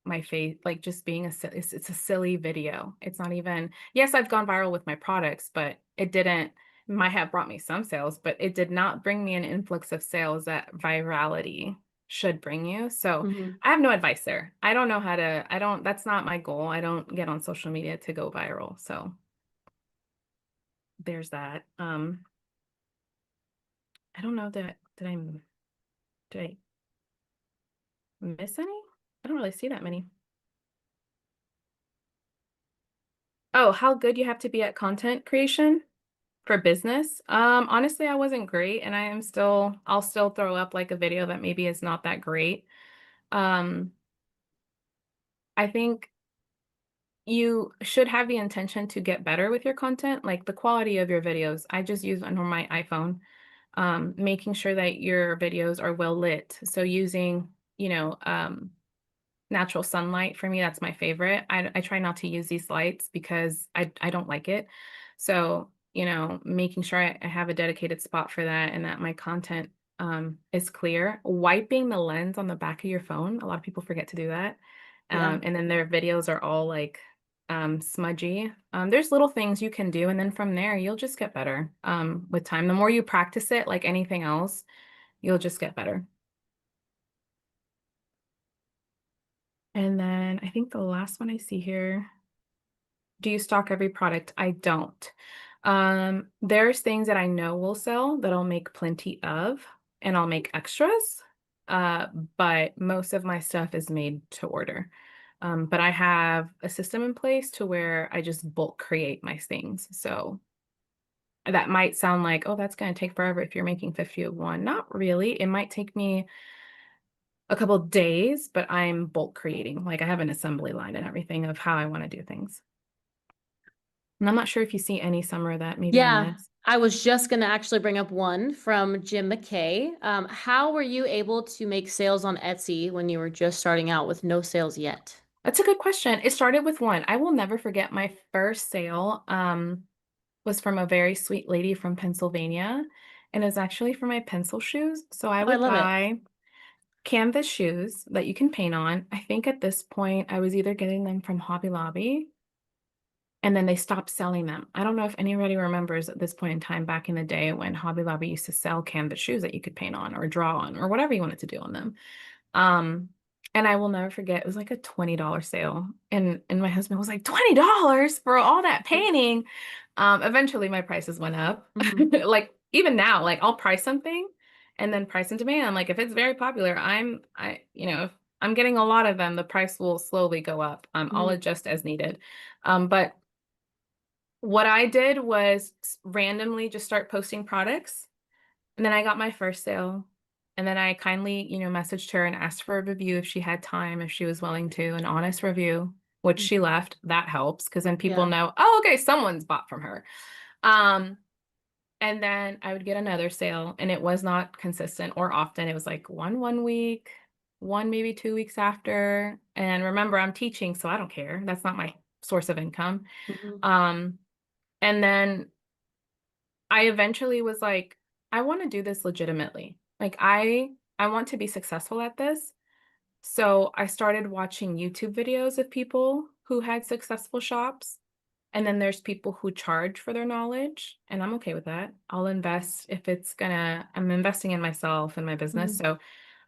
my face, like just being it's a silly video. It's not even, yes, I've gone viral with my products, but it didn't, might have brought me some sales, but it did not bring me an influx of sales that virality should bring you. So Hmm. I have no advice there. I don't know how to, I don't, that's not my goal. I don't get on social media to go viral. So there's that. I don't know that, did I miss any? I don't really see that many. Oh, how good you have to be at content creation for business. Honestly, I wasn't great, and I'll still throw up like a video that maybe is not that great. Um, I think you should have the intention to get better with your content, like the quality of your videos. I just use on my iPhone, making sure that your videos are well lit. So using, you know, natural sunlight for me, that's my favorite. I try not to use these lights because I don't like it. So, making sure I have a dedicated spot for that and that my content is clear. Wiping the lens on the back of your phone. A lot of people forget to do that. Yeah. And then their videos are all like smudgy. There's little things you can do, and then from there you'll just get better with time. The more you practice it, like anything else, you'll just get better. And then I think the last one I see here, do you stock every product? I don't. There's things that I know will sell that I'll make plenty of and I'll make extras. Uh, but most of my stuff is made to order. But I have a system in place to where I just bulk create my things. So that might sound like, oh, that's going to take forever if you're making 50 of one. Not really. It might take me a couple of days, but I'm bulk creating. Like I have an assembly line and everything of how I want to do things. And I'm not sure if you see any summer that maybe I Yeah, missed. I was just going to actually bring up one from Jim McKay. How were you able to make sales on Etsy when you were just starting out with no sales yet? That's a good question. It started with one. I will never forget my first sale was from a very sweet lady from Pennsylvania, and it was actually for my pencil shoes. So I Oh, I would love it. buy canvas shoes that you can paint on. I think at this point I was either getting them from Hobby Lobby and then they stopped selling them. I don't know if anybody remembers at this point in time back in the day when Hobby Lobby used to sell canvas shoes that you could paint on or draw on or whatever you wanted to do on them. Um, and I will never forget, it was like a $20 sale. And my husband was like, $20 for all that painting. Eventually my prices went up. Hmm. Like even now, like I'll price something and then price and demand. Like if it's very popular, if I'm getting a lot of them, the price will slowly go up. I'll Hmm. adjust as needed. But what I did was randomly just start posting products. And then I got my first sale. And then I kindly, messaged her and asked for a review if she had time, if she was willing to, an honest review, which she left. That helps because then people Yeah. know, oh, okay, someone's bought from her. Um, and then I would get another sale, and it was not consistent or often. It was like one week, one maybe 2 weeks after. And remember, I'm teaching, so I don't care. That's not my source of income. Hmm. Um, and then I eventually was like, I want to do this legitimately. Like I want to be successful at this. So I started watching YouTube videos of people who had successful shops. And then there's people who charge for their knowledge, and I'm okay with that. I'll invest if I'm investing in myself and my business. Hmm. So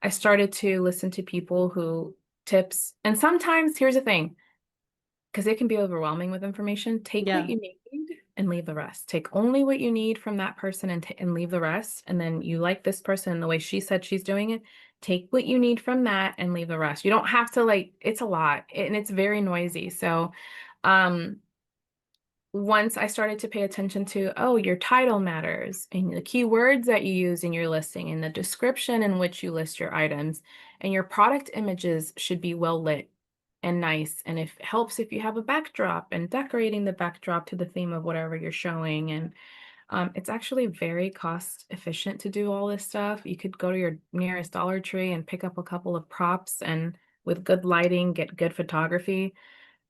I started to listen to people who tips. And sometimes here's the thing, because it can be overwhelming with information. Take what Yeah. you need and leave the rest. Take only what you need from that person and leave the rest. And then you like this person and the way she said she's doing it. Take what you need from that and leave the rest. You don't have to it's a lot and it's very noisy. So, um, once I started to pay attention to, oh, your title matters and the keywords that you use in your listing and the description in which you list your items and your product images should be well lit and nice. And if it helps if you have a backdrop and decorating the backdrop to the theme of whatever you're showing. And it's actually very cost efficient to do all this stuff. You could go to your nearest Dollar Tree and pick up a couple of props and with good lighting, get good photography.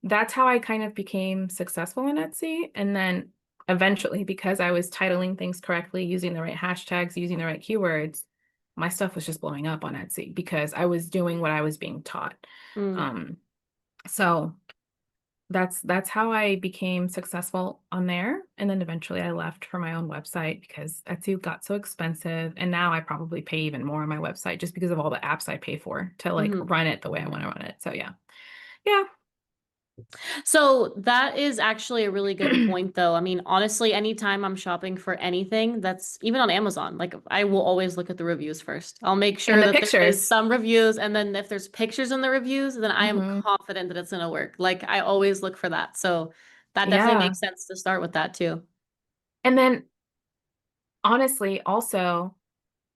That's how I kind of became successful in Etsy. And then eventually, because I was titling things correctly, using the right hashtags, using the right keywords, my stuff was just blowing up on Etsy because I was doing what I was being taught. Mm, Um, so that's how I became successful on there. And then eventually I left for my own website because Etsy got so expensive. And now I probably pay even more on my website just because of all the apps I pay for to like mhm. run it the way I want to run it. So yeah. Yeah. So that is actually a really good point, though. I mean, honestly, anytime I'm shopping for anything that's even on Amazon, like I will always look at the reviews first. I'll make And sure the that there is pictures. some reviews, and then if there's pictures in the reviews, then I am Hmm. confident that it's gonna work. Like I always look for that. So that definitely Yeah. makes sense to start with that too. And then honestly, also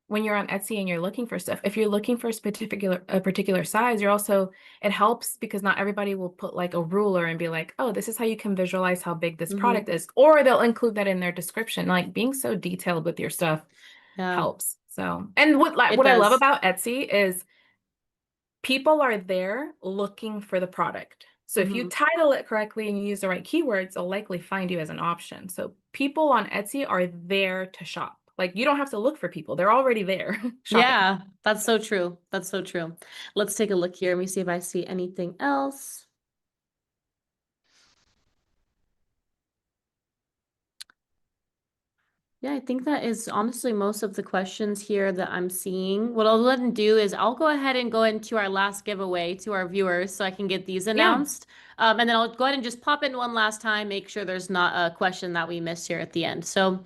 when you're on Etsy and you're looking for stuff, if you're looking for a particular size, you're also it helps because not everybody will put like a ruler and be like, "Oh, this is how you can visualize how big this Hmm. product is," or they'll include that in their description. Like being so detailed with your stuff Yeah, helps. So, and what like it what I love does. about Etsy is people are there looking for the product. So if you Hmm. title it correctly and you use the right keywords, they'll likely find you as an option. So people on Etsy are there to shop. Like you don't have to look for people. They're already there shopping. Yeah, that's so true. That's so true. Let's take a look here. Let me see if I see anything else. Yeah, I think that is honestly most of the questions here that I'm seeing. What I'll go ahead and do is I'll go ahead and go into our last giveaway to our viewers so I can get these Yeah. announced. And then I'll go ahead and just pop in one last time, make sure there's not a question that we missed here at the end. So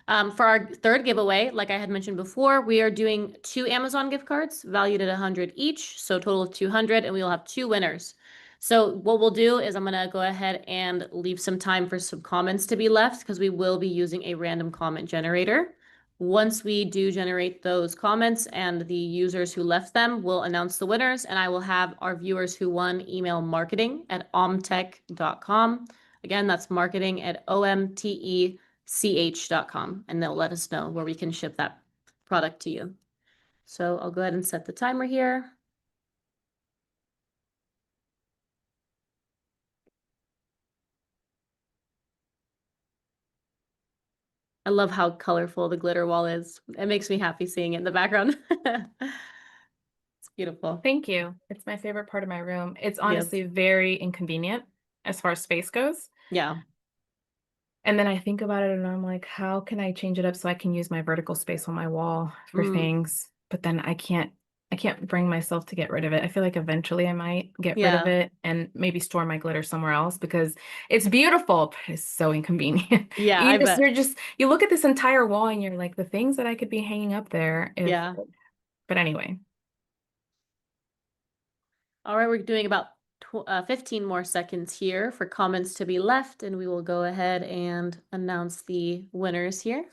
for our third giveaway, like I had mentioned before, we are doing 2 Amazon gift cards valued at 100 each, so a total of 200, and we will have 2 winners. So what we'll do is I'm going to go ahead and leave some time for some comments to be left because we will be using a random comment generator. Once we do generate those comments and the users who left them, we'll announce the winners and I will have our viewers who won email marketing@omtech.com. Again, that's marketing@omtech.com and they'll let us know where we can ship that product to you. So I'll go ahead and set the timer here. I love how colorful the glitter wall is. It makes me happy seeing it in the background. It's beautiful. Thank you. It's my favorite part of my room. It's Yes. honestly very inconvenient as far as space goes. Yeah. And then I think about it and I'm like, how can I change it up so I can use my vertical space on my wall for Mm. things? But then I can't bring myself to get rid of it. I feel like eventually I might get rid of Yeah. it and maybe store my glitter somewhere else because it's beautiful, but it's so inconvenient. Yeah, You I just bet. you're just you look at this entire wall and you're like the things that I could be hanging up there if Yeah. but anyway. All right, we're doing about 15 more seconds here for comments to be left, and we will go ahead and announce the winners here.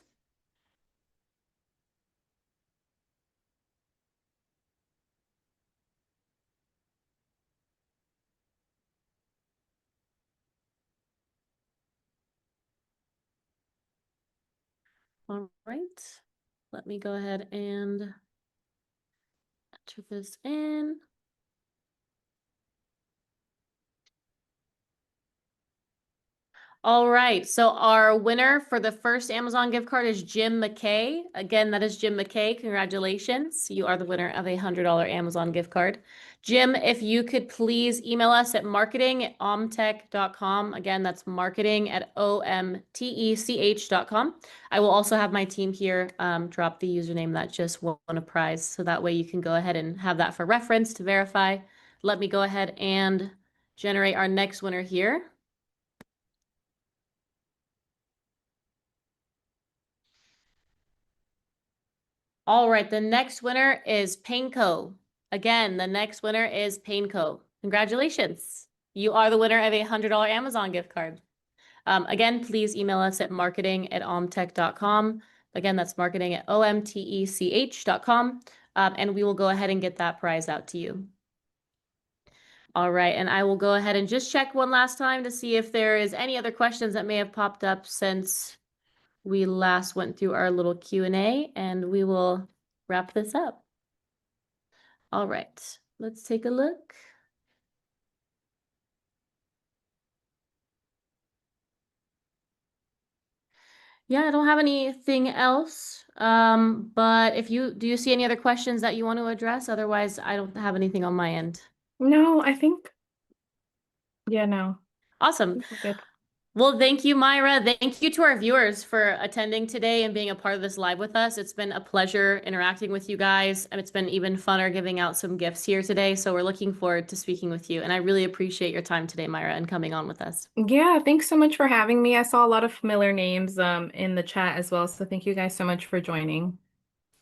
All right. Let me go ahead and enter this in. All right. So our winner for the first Amazon gift card is Jim McKay. Again, that is Jim McKay. Congratulations. You are the winner of a $100 Amazon gift card. Jim, if you could please email us at marketing@omtech.com. Again, that's marketing@omtech.com. I will also have my team here drop the username that just won a prize. So that way you can go ahead and have that for reference to verify. Let me go ahead and generate our next winner here. All right, the next winner is Painco. Again, the next winner is Painco. Congratulations. You are the winner of a $100 Amazon gift card. Again, please email us at marketing@omtech.com. Again, that's marketing at omtech.com. And we will go ahead and get that prize out to you. All right, and I will go ahead and just check one last time to see if there is any other questions that may have popped up since we last went through our little Q&A, and we will wrap this up. All right, let's take a look. Yeah, I don't have anything else. But if do you see any other questions that you want to address? Otherwise, I don't have anything on my end. No, I think, yeah, no, Awesome. we're good. Well, thank you, Myra. Thank you to our viewers for attending today and being a part of this live with us. It's been a pleasure interacting with you guys, and it's been even funner giving out some gifts here today. So we're looking forward to speaking with you. And I really appreciate your time today, Myra, and coming on with us. Yeah, thanks so much for having me. I saw a lot of familiar names in the chat as well, so thank you guys so much for joining.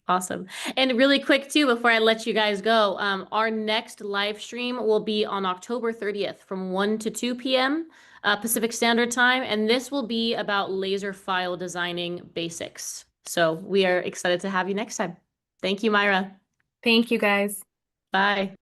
Awesome. And really quick too, before I let you guys go, our next live stream will be on October 30th from 1 to 2 p.m. Pacific Standard Time. And this will be about laser file designing basics. So we are excited to have you next time. Thank you, Myra. Thank you guys. Bye.